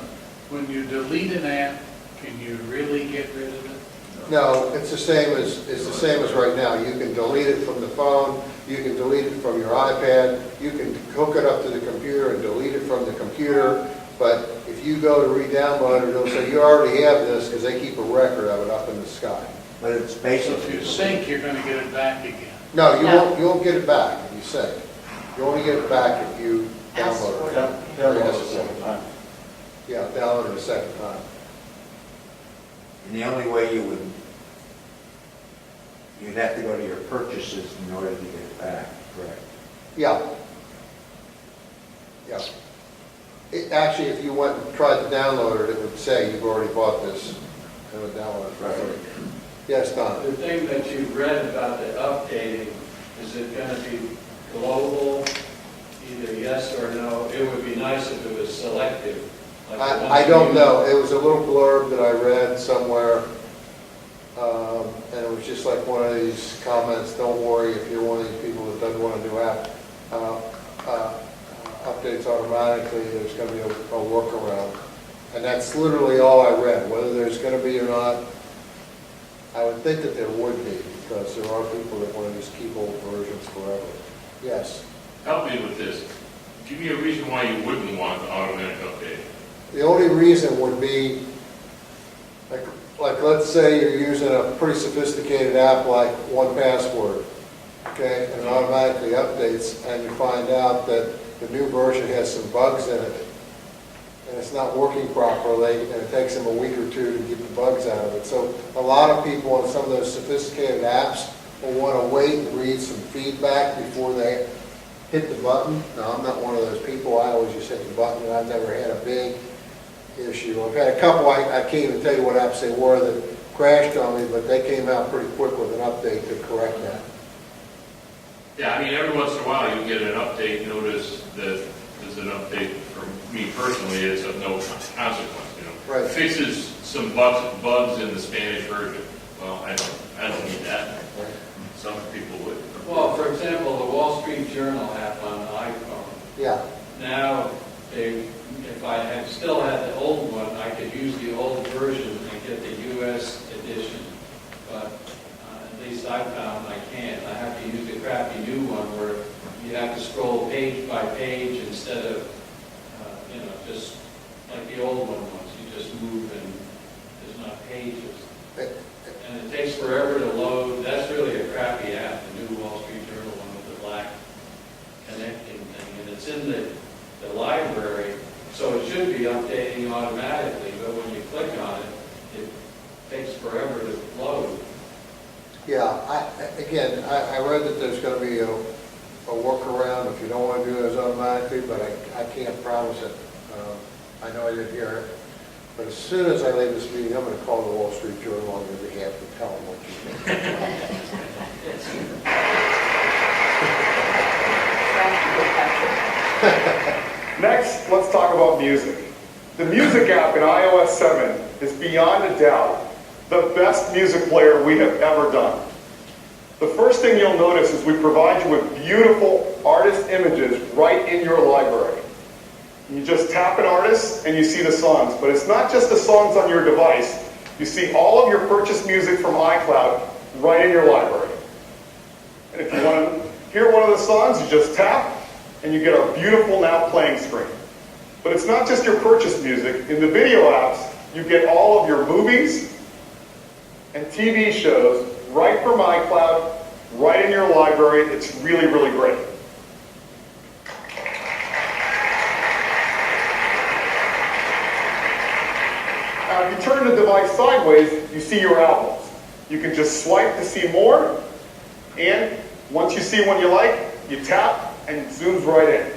when you delete an app, can you really get rid of it? No, it's the same as right now. You can delete it from the phone, you can delete it from your iPad, you can hook it up to the computer and delete it from the computer, but if you go to re-download it, it'll say you already have this because they keep a record of it up in the sky. But it's So basically. if you sync, you're going to get it back again. No, No. you won't get it back if you sync. You only get it back if you download it. Download it a second time. Yeah, download it a second time. And the only way you'd have to go to your purchases in order to get it back, correct? Yeah. Yeah. Actually, if you went and tried to download it, it would say you've already bought this. It would download it. Right. Yes, Don? The thing that you read about the updating, is it going to be global, either yes or no? It would be nice if it was selective. like the ones I don't you- know. It was a little blurb that I read somewhere, and it was just like one of these comments, don't worry if you're one of these people that doesn't want to do updates automatically, there's going to be a workaround. And that's literally all I read. Whether there's going to be or not, I would think that there would be, because there are people that want to just keep old versions forever. Yes. Help me with this. Give me a reason why you wouldn't want the automatic update. The only reason would be, like let's say you're using a pretty sophisticated app like 1Password, okay, and it automatically updates, and you find out that the new version has some bugs in it, and it's not working properly, and it takes them a week or two to get the bugs out of it. So a lot of people on some of those sophisticated apps will want to wait and read some feedback before they hit the button. Now, I'm not one of those people. I always just hit the button, and I've never had a big issue. I've had a couple, I can't even tell you what apps they were that crashed on me, but they came out pretty quick with an update to correct that. Yeah, I mean, every once in a while you get an update notice that there's an update. For me personally, it's of no consequence, you know. Right. Fixes some bugs in the Spanish version. Well, I don't need that. Some people would. Well, for example, the Wall Street Journal app on the iPhone. Yeah, Now, if I had still had the old one, I could use the old version and get the U.S. edition. But at least I found I can't. I have to use the crappy new one where you have to scroll page by page instead of, just like the old one was. You just move and there's not pages. And it takes forever to load. That's really a crappy app, the new Wall Street Journal one with the black connecting thing. And it's in the library, so it should should be updating automatically, but when you click on it, it takes forever to load. Yeah, I read that there's going to be a workaround if you don't want to do those automatically, but I can't promise it. I know I didn't hear it. But as soon as I leave this meeting, I'm going to call the Wall Street Journal on your behalf and tell them what you think. Next, let's talk about music. The music app in iOS 7 is beyond a doubt the best music player we have ever done. The first thing you'll notice is we provide you with beautiful artist images right in your library. You just tap an artist and you see the songs, but it's not just the songs on your device. You see all of your purchased music from iCloud right in your library. And if you want to hear one of the songs, you just tap and you get our beautiful now playing screen. But it's not just your purchased music. In the video apps, you get all of your movies and TV shows right from iCloud, right in your library. It's really, really great. Now, if you turn the device sideways, you see your albums. You can just swipe to see more, and once you see one you like, you tap, and it zooms right in.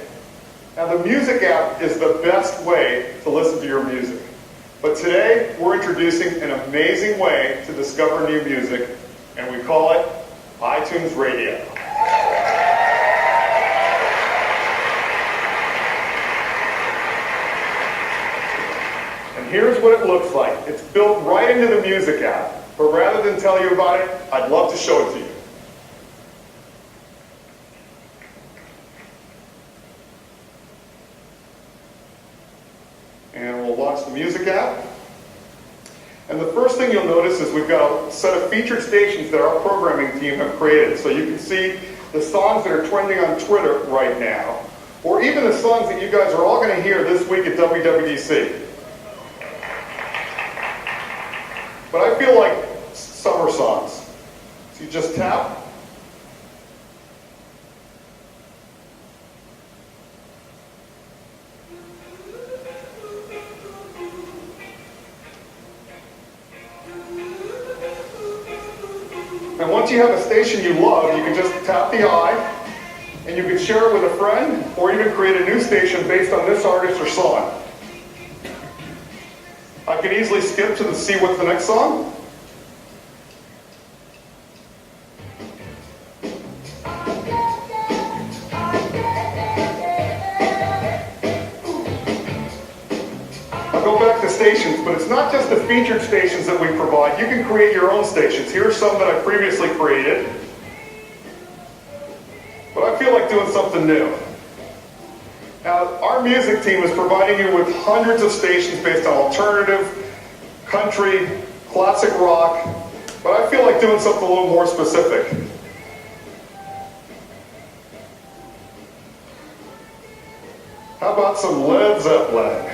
Now, the music app is the best way to listen to your music. But today, we're introducing an amazing way to discover new music, and we call it iTunes Radio. And here's what it looks like. It's built right into the music app. But rather than tell you about it, I'd love to show it to you. And we'll launch the music app. And the first thing you'll notice is we've got a set of featured stations that our programming team have created. So you can see the songs that are trending on Twitter right now, or even the songs that you guys are all going to hear this week at WWDC. But I feel like summer songs. So you just tap. And once you have a station you love, you can just tap the I, and you can share it with a friend, or even create a new station based on this artist or song. I can easily skip to see what's the next song. I'll go back to stations, but it's not just the featured stations that we provide. You can create your own stations. Here are some that I previously created. But I feel like doing something new. Now, our music team is providing you with hundreds of stations based on alternative, country, classic rock, but I feel like doing something a little more specific. How about some Led Zeppelin?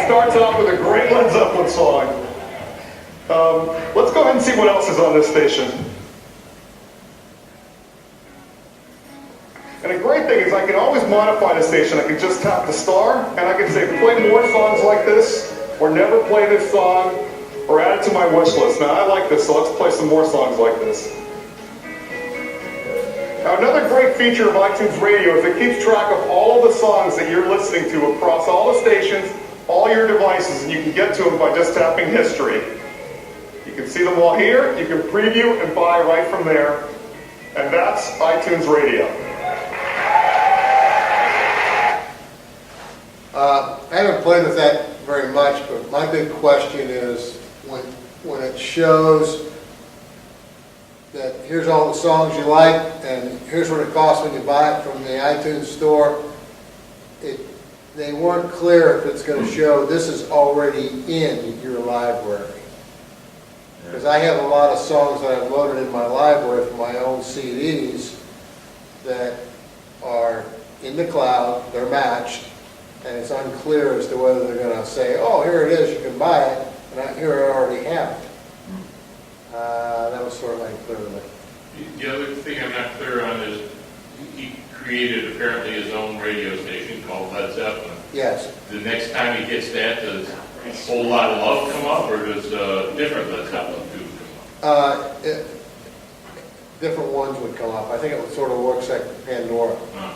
Starts off with a great Led Zeppelin song. Let's go ahead and see what else is on this station. And a great thing is I can always modify the station. I can just tap the star, and I can say play more songs like this, or never play this song, or add it to my wish list. Now I like this, so let's play some more songs like this. Now another great feature of iTunes Radio is it keeps track of all of the songs that you're listening to across all the stations, all your devices, and you can get to them by just tapping history. You can see them all here, you can preview and buy right from there, and that's iTunes Radio. I haven't played with that very much, but my big question is when it shows that here's all the songs you like and here's what it costs when you buy it from the iTunes store, they weren't clear if it's going to show this is already in your library. Because I have a lot of songs that I've loaded in my library from my own CDs that are in in the cloud, they're matched, and it's unclear as to whether they're going to say, oh, here it is, you can buy it, and here I already have it. That was sort of unclear to me. The other thing I'm not clear on is he created apparently his own radio station called Led Zeppelin. Yes. The next time he gets that, does a whole lot of love come up, or does different Led Zeppelin too come up? Different ones would come up. I think it would sort of works like Pandora. Okay. Yeah.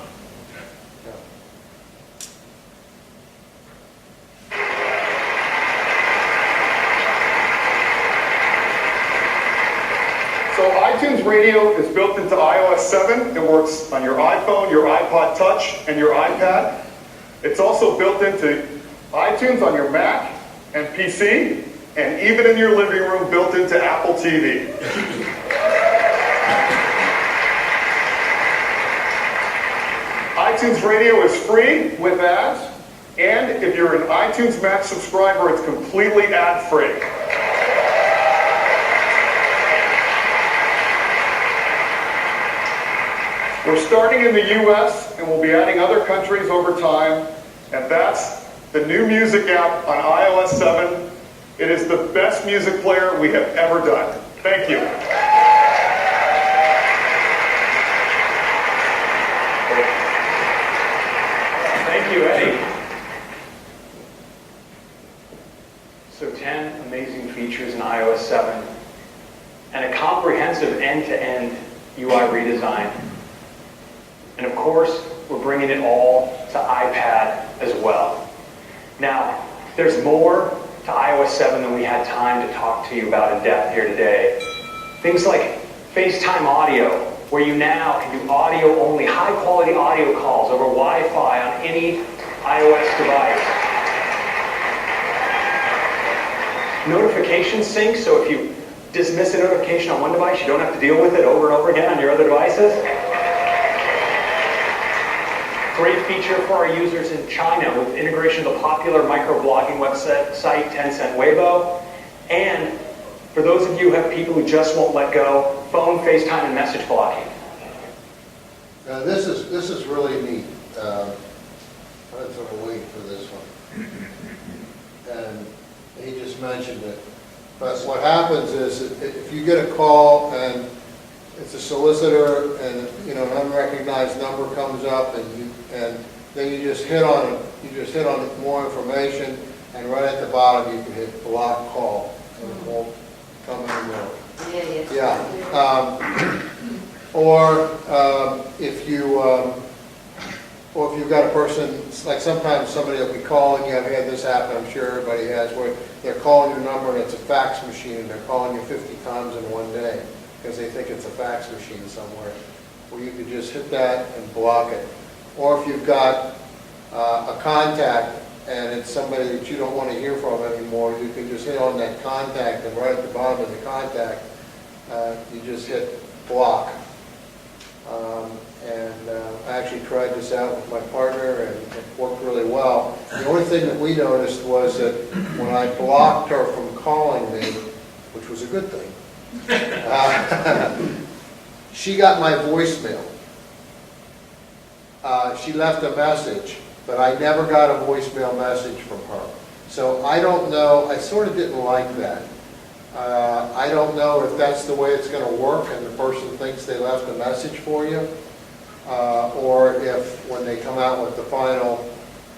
So iTunes Radio is built into iOS 7. It works on your iPhone, your iPod Touch, and your iPad. It's also built into iTunes on your Mac and PC, and even in your living room, built into Apple TV. iTunes Radio is free with ads, and if you're an iTunes Max subscriber, it's completely ad-free. We're starting in the US, and we'll be adding other countries over time, and that's the new music app on iOS 7. It is the best music player we have ever done. Thank you. Thank you, Eddie. So 10 amazing features in iOS 7 and a comprehensive end-to-end UI redesign. And of course, we're bringing it all to iPad as well. Now, there's more to iOS 7 than we had time to talk to you about in depth here today. Things like FaceTime audio, where you now can do audio-only, high-quality audio calls over Wi-Fi on any iOS device. Notification sync, so if you dismiss a notification on one device, you don't have to deal with it over and over again on your other devices. Great feature for our users in China with integration of the popular microblogging website 10 Weibo. And for those of you who have people who just won't let go, phone, FaceTime, and message blocking. This is really neat. I'm sort of waiting for this one. And he just mentioned it. But what happens is if you get a call and it's a solicitor and an unrecognized number comes up and then you just hit on it. You just hit on more information, and right at the bottom you can hit block call and it won't come anymore. Yeah. Or if you've got a person, like sometimes somebody will be calling you. I've had this happen, I'm sure everybody has, where they're calling your number and it's a fax machine and they're calling you 50 times in one day because they think it's a fax machine somewhere. Well, you could just hit that and block it. Or if you've got a contact and it's somebody that you don't want to hear from anymore, you can just hit on that contact, and right at the bottom of the contact, you just hit block. I actually tried this out with my partner, and it worked really well. The only thing that we noticed was that when I blocked her from calling me, which was a good thing, she got my voicemail. She left a message, but I never got a voicemail message from her. So I don't know, I sort of didn't like that. I don't know if that's the way it's going to work and the person thinks they left a message for you, or if when they come out with the final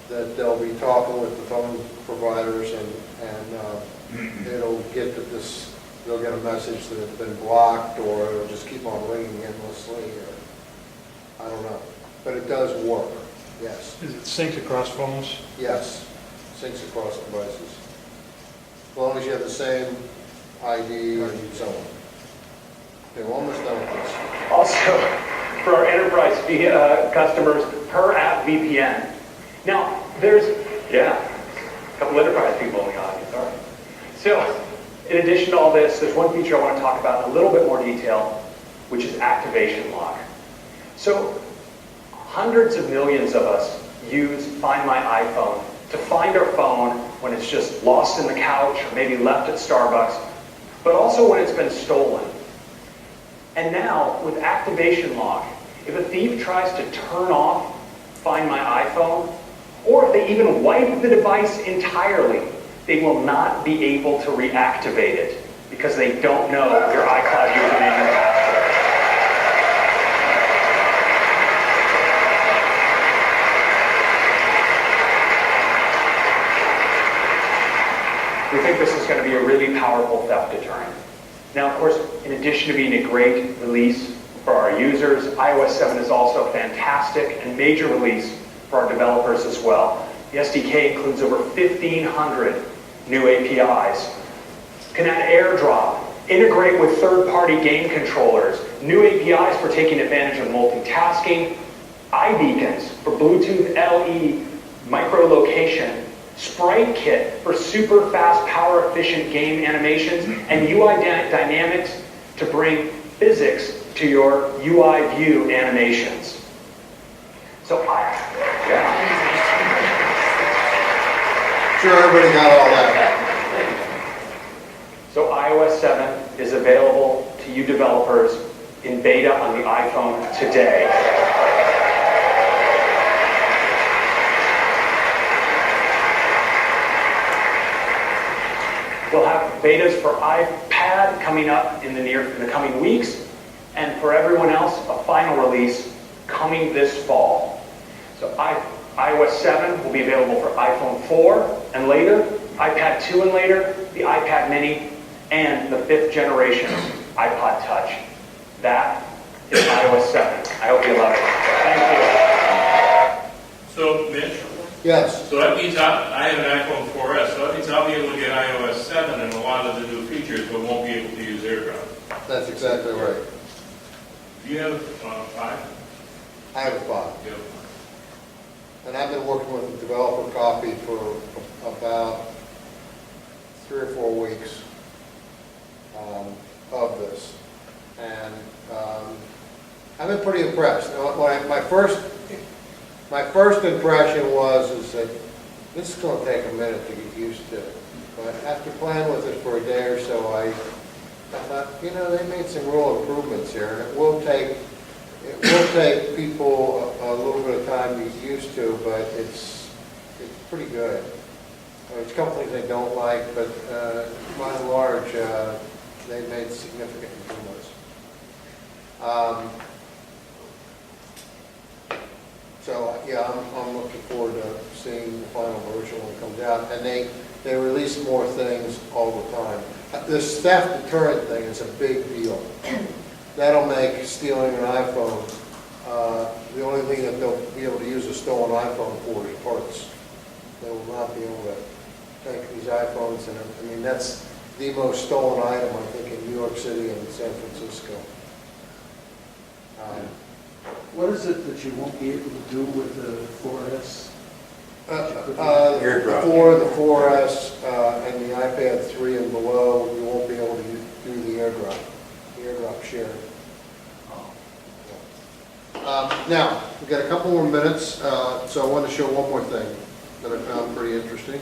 that they'll be talking with the phone providers and it'll get that they'll get a message that it's been blocked, or it'll just keep on ringing endlessly, or I don't know. But it does work, yes. Is it synced across phones? Yes, syncs across devices. As long as you have the same ID and so on. Okay, we're almost done with this. Also, for our enterprise customers, per app VPN. Now, there's, a couple enterprise people in the audience, all right. So, in addition to all this, there's one feature I want to talk about in a little bit more detail, which is activation lock. So, hundreds of millions of us use Find My iPhone to find our phone when it's just lost in the couch or maybe left at Starbucks, but also when it's been stolen. And now, with activation lock, if a thief tries to turn off Find My iPhone, or if they even wipe the device entirely, they will not be able to reactivate it because they don't know your iCloud username and password. We think this is going to be a really powerful theft deterrent. Now, of course, in addition to being a great release for our users, iOS 7 is also a fantastic and major release for our developers as well. The SDK includes over 1,500 new APIs. Can add AirDrop, integrate with third-party game controllers, new APIs for taking advantage of multitasking, iBeacons for Bluetooth LE micro-location, Sprite Kit for super fast, power-efficient game animations, and UI Dynamics to bring physics to your UI view animations. So Sure, everybody got all that. So iOS 7 is available to you developers in beta on the iPhone today. We'll have betas for iPad coming up in the coming weeks, and for everyone else, a final release coming this fall. So iOS 7 will be available for iPhone 4 and later, iPad 2 and later, the iPad mini, and the 5th generation iPod Touch. That is iOS 7. I hope you love it. Thank you. So, Mitch, Yes, so that means I have an iPhone 4S, so that means I'll be able to get iOS 7 and a lot of the new features, but won't be able to use AirDrop. that's exactly right. Do you have 5? I have a thought. Yep. And I've been working with the developer copy for about 3 or 4 weeks of this. And I've been pretty impressed. Now, my first impression is that this is going to take a minute to get used to. But after playing with it for a day or so, I thought, they made some real improvements here. And it will take people a little bit of time to get used to, but it's pretty good. There's a couple things I don't like, but by and large, they've made significant improvements. So yeah, I'm looking forward to seeing the final version when it comes out, and they release more things all the time. This theft deterrent thing is a big deal. That'll make stealing an iPhone, the only thing that they'll be able to use a stolen iPhone for is parts. They will not be able to take these iPhones, and that's the most stolen item, I think, in New York City and San Francisco. What is it that you won't be able to do with the 4S? The 4S and the iPad 3 and below, you won't be able to do the AirDrop share. Now, we've got a couple more minutes, so I want to show one more thing that I found pretty interesting.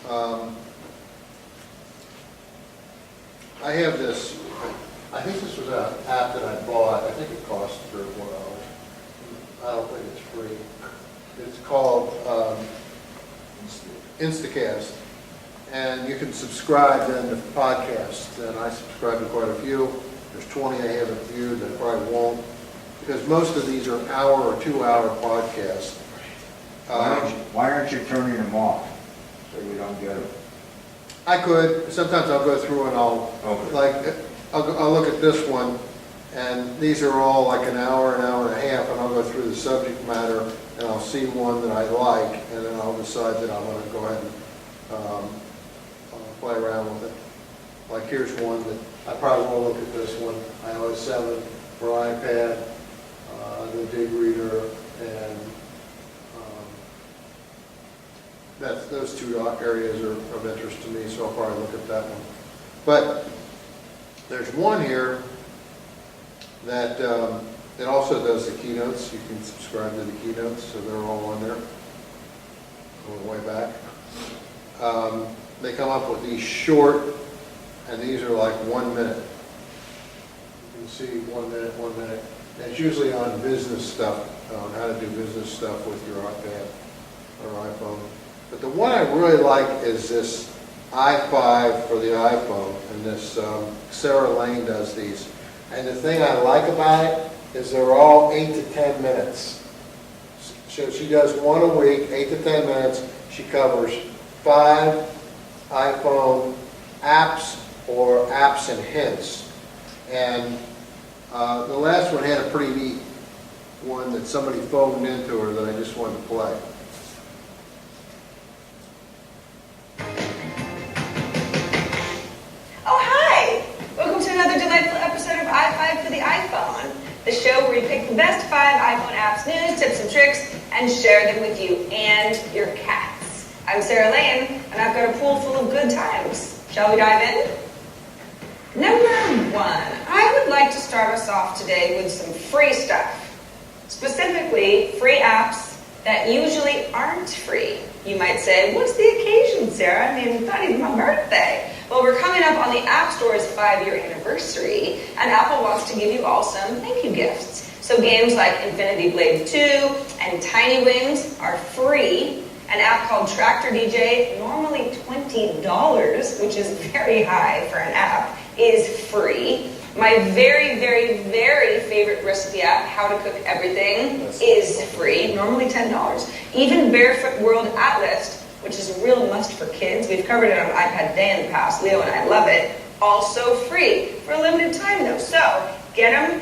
I have this, I think this was an app that I bought. I think it cost $3 or $4. I don't think it's free. It's called Instacast, and you can subscribe then to podcasts, and I subscribe to quite a few. There's 20 I haven't viewed that I probably won't, because most of these are hour or 2-hour podcasts. Why aren't you turning them off so you don't get them? I could. Sometimes I'll go through and I'll look at this one, and these are all like an hour and a half, and I'll go through the subject matter, and I'll see one that I like, and then I'll decide that I'm going to go ahead and play around with it. Like here's one that I probably won't look at this one, iOS 7 for iPad, the Dig Reader, and those two areas are of interest to me, so I'll probably look at that one. But there's one here that it also does the keynotes. You can subscribe to the keynotes, so they're all on there. Going way back. They come up with these short, and these are like 1 minute. You can see 1 minute, 1 minute. And it's usually on business stuff on how to do business stuff with your iPad or iPhone. But the one I really like is this i5 for the iPhone, and this Sarah Lane does these. And the thing I like about it is they're all 8 to 10 minutes. So she does one a week, 8 to 10 minutes. She covers 5 iPhone apps or apps and hints. And the last one had a pretty neat one that somebody phoned into her that I just wanted to play. Oh, hi! Welcome to another delightful episode of i5 for the iPhone, the show where we pick the best 5 iPhone apps, news, tips, and tricks, and share them with you and your cats. I'm Sarah Lane, and I've got a pool full of good times. Shall we dive in? Number 1, I would like to start us off today with some free stuff. Specifically, free apps that usually aren't free. You might say, what's the occasion, Sarah? I mean, it's not even my birthday. Well, we're coming up on the App Store's 5-year anniversary, and Apple wants to give you all some thank you gifts. So games like Infinity Blade 2 and Tiny Wings are free. An app called Tractor DJ, normally $20, which is very high for an app, is free. My very, very, very favorite recipe app, How to Cook Everything, is free, normally $10. Even Barefoot World Atlas, which is a real must for kids. We've covered it on iPad Day in the past. Leo and I love it. Also free for a limited time, though. So get them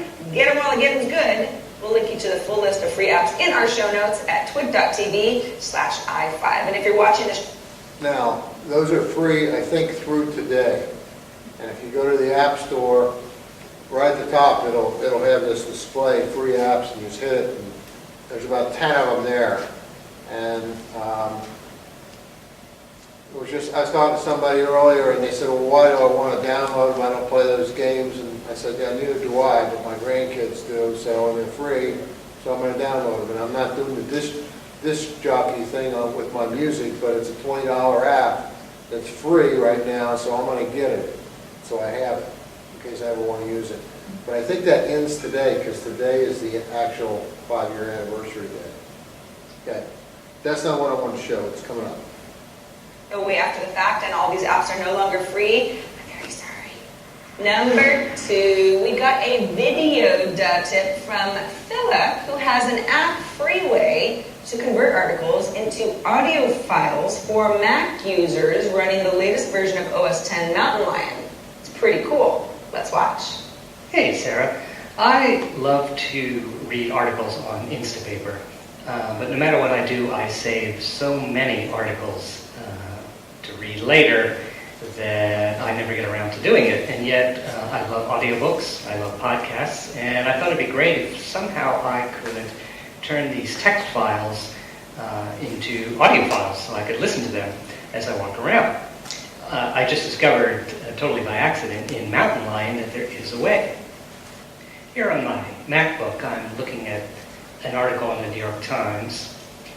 while the getting's good. We'll link you to the full list of free apps in our show notes at twit.tv/i5. And if you're watching this... Now, those are free, I think, through today. And if you go to the App Store, right at the top, it'll have this display, free apps, and you just hit it, and there's about 10 of them there. And it was just, I was talking to somebody earlier, and they said, well, why do I want to download them? I don't play those games. And I said, yeah, neither do I, but my grandkids do, so they're free, so I'm going to download them. And I'm not doing the disc jockey thing with my music, but it's a $20 app that's free right now, so I'm going to get it. So I have it, in case I ever want to use it. But I think that ends today, because today is the actual 5-year anniversary day. Okay, that's not what I want to show, it's coming up. No way after the fact, and all these apps are no longer free. I'm very sorry. Number 2, we got a video tip from Philip, who has an app-free way to convert articles into audio files for Mac users running the latest version of OS X Mountain Lion. It's pretty cool. Let's watch. Hey, Sarah. I love to read articles on Instapaper, but no matter what I do, I save so many articles to read later that I never get around to doing it. And yet, I love audiobooks, I love podcasts, and I thought it'd be great if somehow I could turn these text files into audio files so I could listen to them as I walk around. I just discovered, totally by accident, in Mountain Lion that there is a way. Here on my MacBook, I'm looking at an article on the New York Times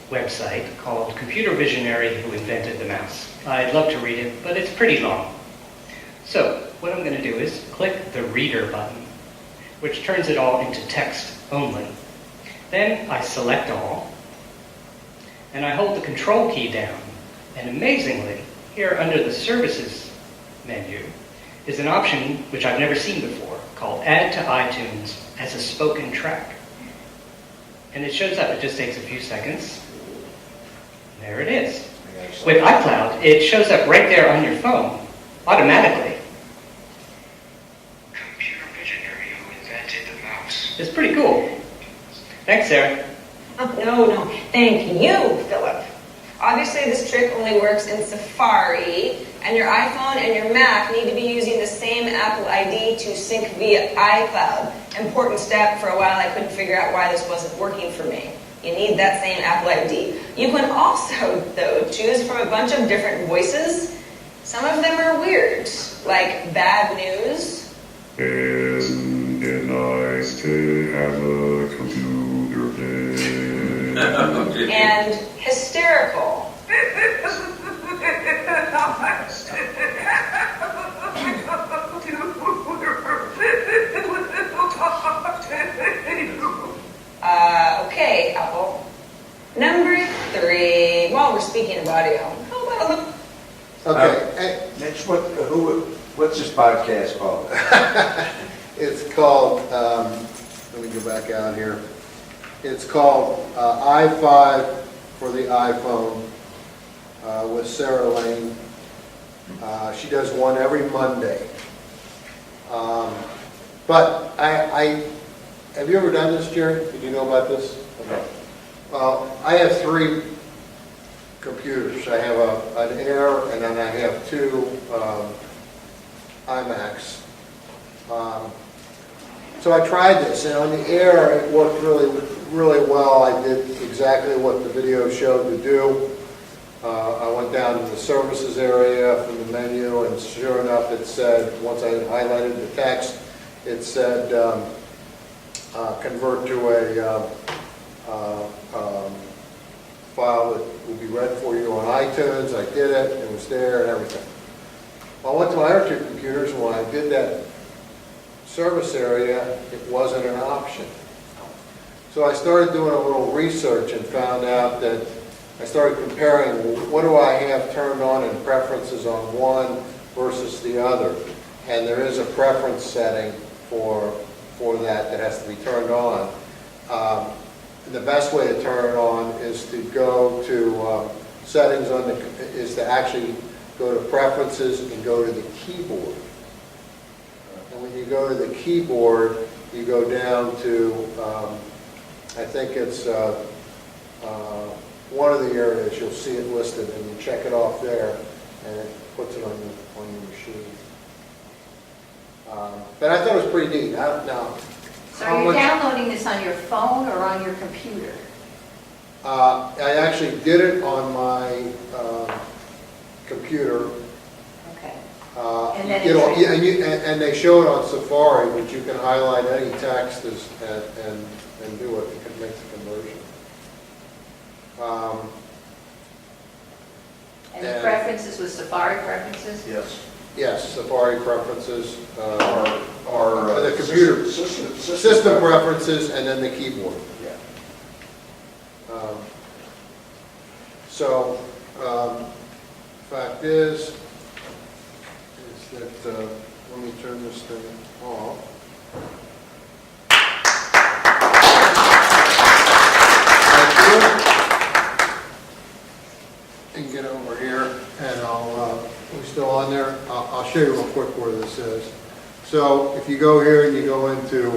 website called Computer Visionary Who Invented the Mouse. I'd love to read it, but it's pretty long. So what I'm going to do is click the Reader button, which turns it all into text only. Then I select all, and I hold the Control key down, and amazingly, here under the Services menu is an option which I've never seen before called Add to iTunes as a spoken track. And it shows up. It just takes a few seconds. There it is. With iCloud, it shows up right there on your phone, automatically. Computer Visionary Who Invented the Mouse. It's pretty cool. Thanks, Sarah. Oh, no. Thank you, Philip. Obviously, this trick only works in Safari, and your iPhone and your Mac need to be using the same Apple ID to sync via iCloud. Important step. For a while, I couldn't figure out why this wasn't working for me. You need that same Apple ID. You can also, though, choose from a bunch of different voices. Some of them are weird, like bad news. Isn't it nice to have a computer day? And hysterical. Okay, Number 3, while we're speaking of audio, how about a look? Okay, Mitch, what's this podcast called? it's called, let me go back out here. It's called i5 for the iPhone with Sarah Lane. She does one every Monday. But have you ever done this, Jerry? Did you know about this? Okay. I have 3 computers. I have an Air, and then I have 2 iMacs. So I tried this, and on the Air, it worked really well. I did exactly what the video showed to do. I went down to the services area from the menu, and sure enough, it said, once I highlighted the text, it said convert to a file that will be read for you on iTunes. I did it. It was there and everything. Well, I went to my other 2 computers, and when I did that service area, it wasn't an option. So I started doing a little research and found out that I started comparing, what do I have turned on in preferences on one versus the other. And there is a preference setting for that has to be turned on. The best way to turn it on is to go to settings is to actually go to preferences and go to the keyboard. And when you go to the keyboard, you go down to, I think it's one of the areas, you'll see it listed, and you check it off there, and it puts it on your machine. But I thought it was pretty neat. I don't know. So are you downloading this on your phone or on your computer? I actually did it on my computer. Okay. And and they show it on Safari, but you can highlight any text and do it. You can make the conversion. And the preferences with Safari preferences? Yes. Yes, Safari preferences Or the computer system preferences, and then the keyboard. Yeah. So, fact is that, let me turn this thing off. And get over here, and we're still on there. I'll show you real quick where this is. So if you go here and you go into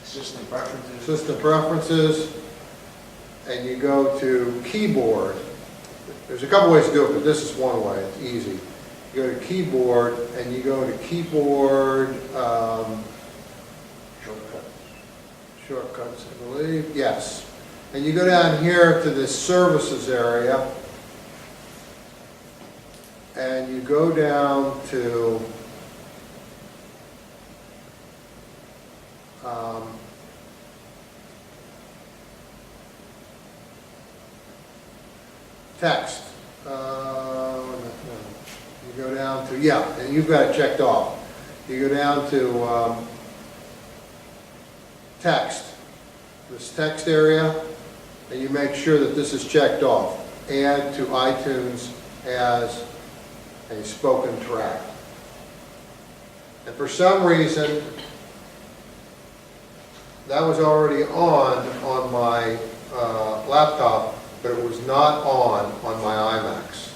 System Preferences, and you go to Keyboard. There's a couple ways to do it, but this is one way. It's easy. You go to Keyboard, and you go to Keyboard shortcuts, I believe. Yes. And you go down here to this Services area, and you go down to text. You go down to, and you've got it checked off. You go down to text, this text area, and you make sure that this is checked off. Add to iTunes as a spoken track. And for some reason, that was already on my laptop, but it was not on my iMacs.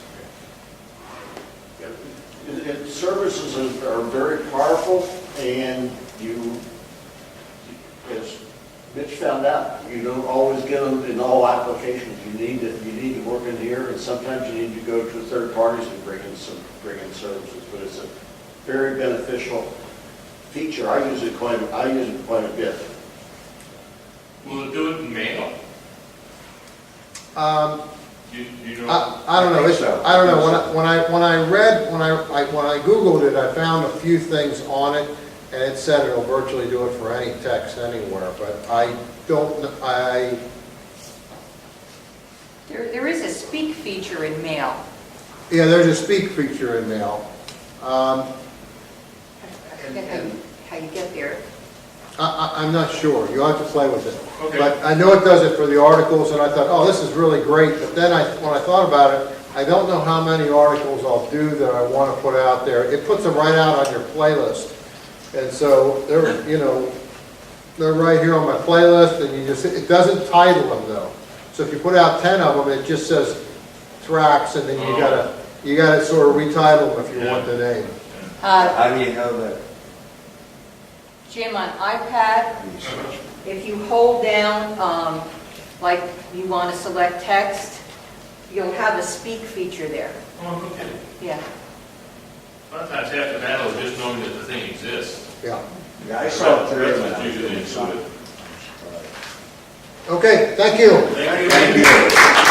Services are very powerful, and as Mitch found out, you don't always get them in all applications. You need to work in here, and sometimes you need to go to third parties and bring in services. But it's a very beneficial feature. I use it quite a bit. Will it do it in mail? You know? I don't know. I don't know. When I Googled it, I found a few things on it, and it said it'll virtually do it for any text anywhere. But I don't. There is a speak feature in Mail. Yeah, there's a speak feature in Mail. I forget how you get there. I'm not sure, you'll have to play with it. Okay. But I know it does it for the articles, and I thought, oh, this is really great, but then when I thought about it, I don't know how many articles I'll do that I want to put out there. It puts them right out on your playlist. And so they're, they're right here on my playlist, and it doesn't title them though. So if you put out 10 of them, it just says tracks, and then you gotta sort of retitle them if you want the name. How do you know that? Jim, on iPad, if you hold down, like you want to select text, you'll have a speak feature there. Oh, okay. Yeah. Sometimes half the battle is just knowing that the thing exists. Yeah. Yeah, I saw it today. That's what's usually included. Okay, thank you. Thank you. Thank you.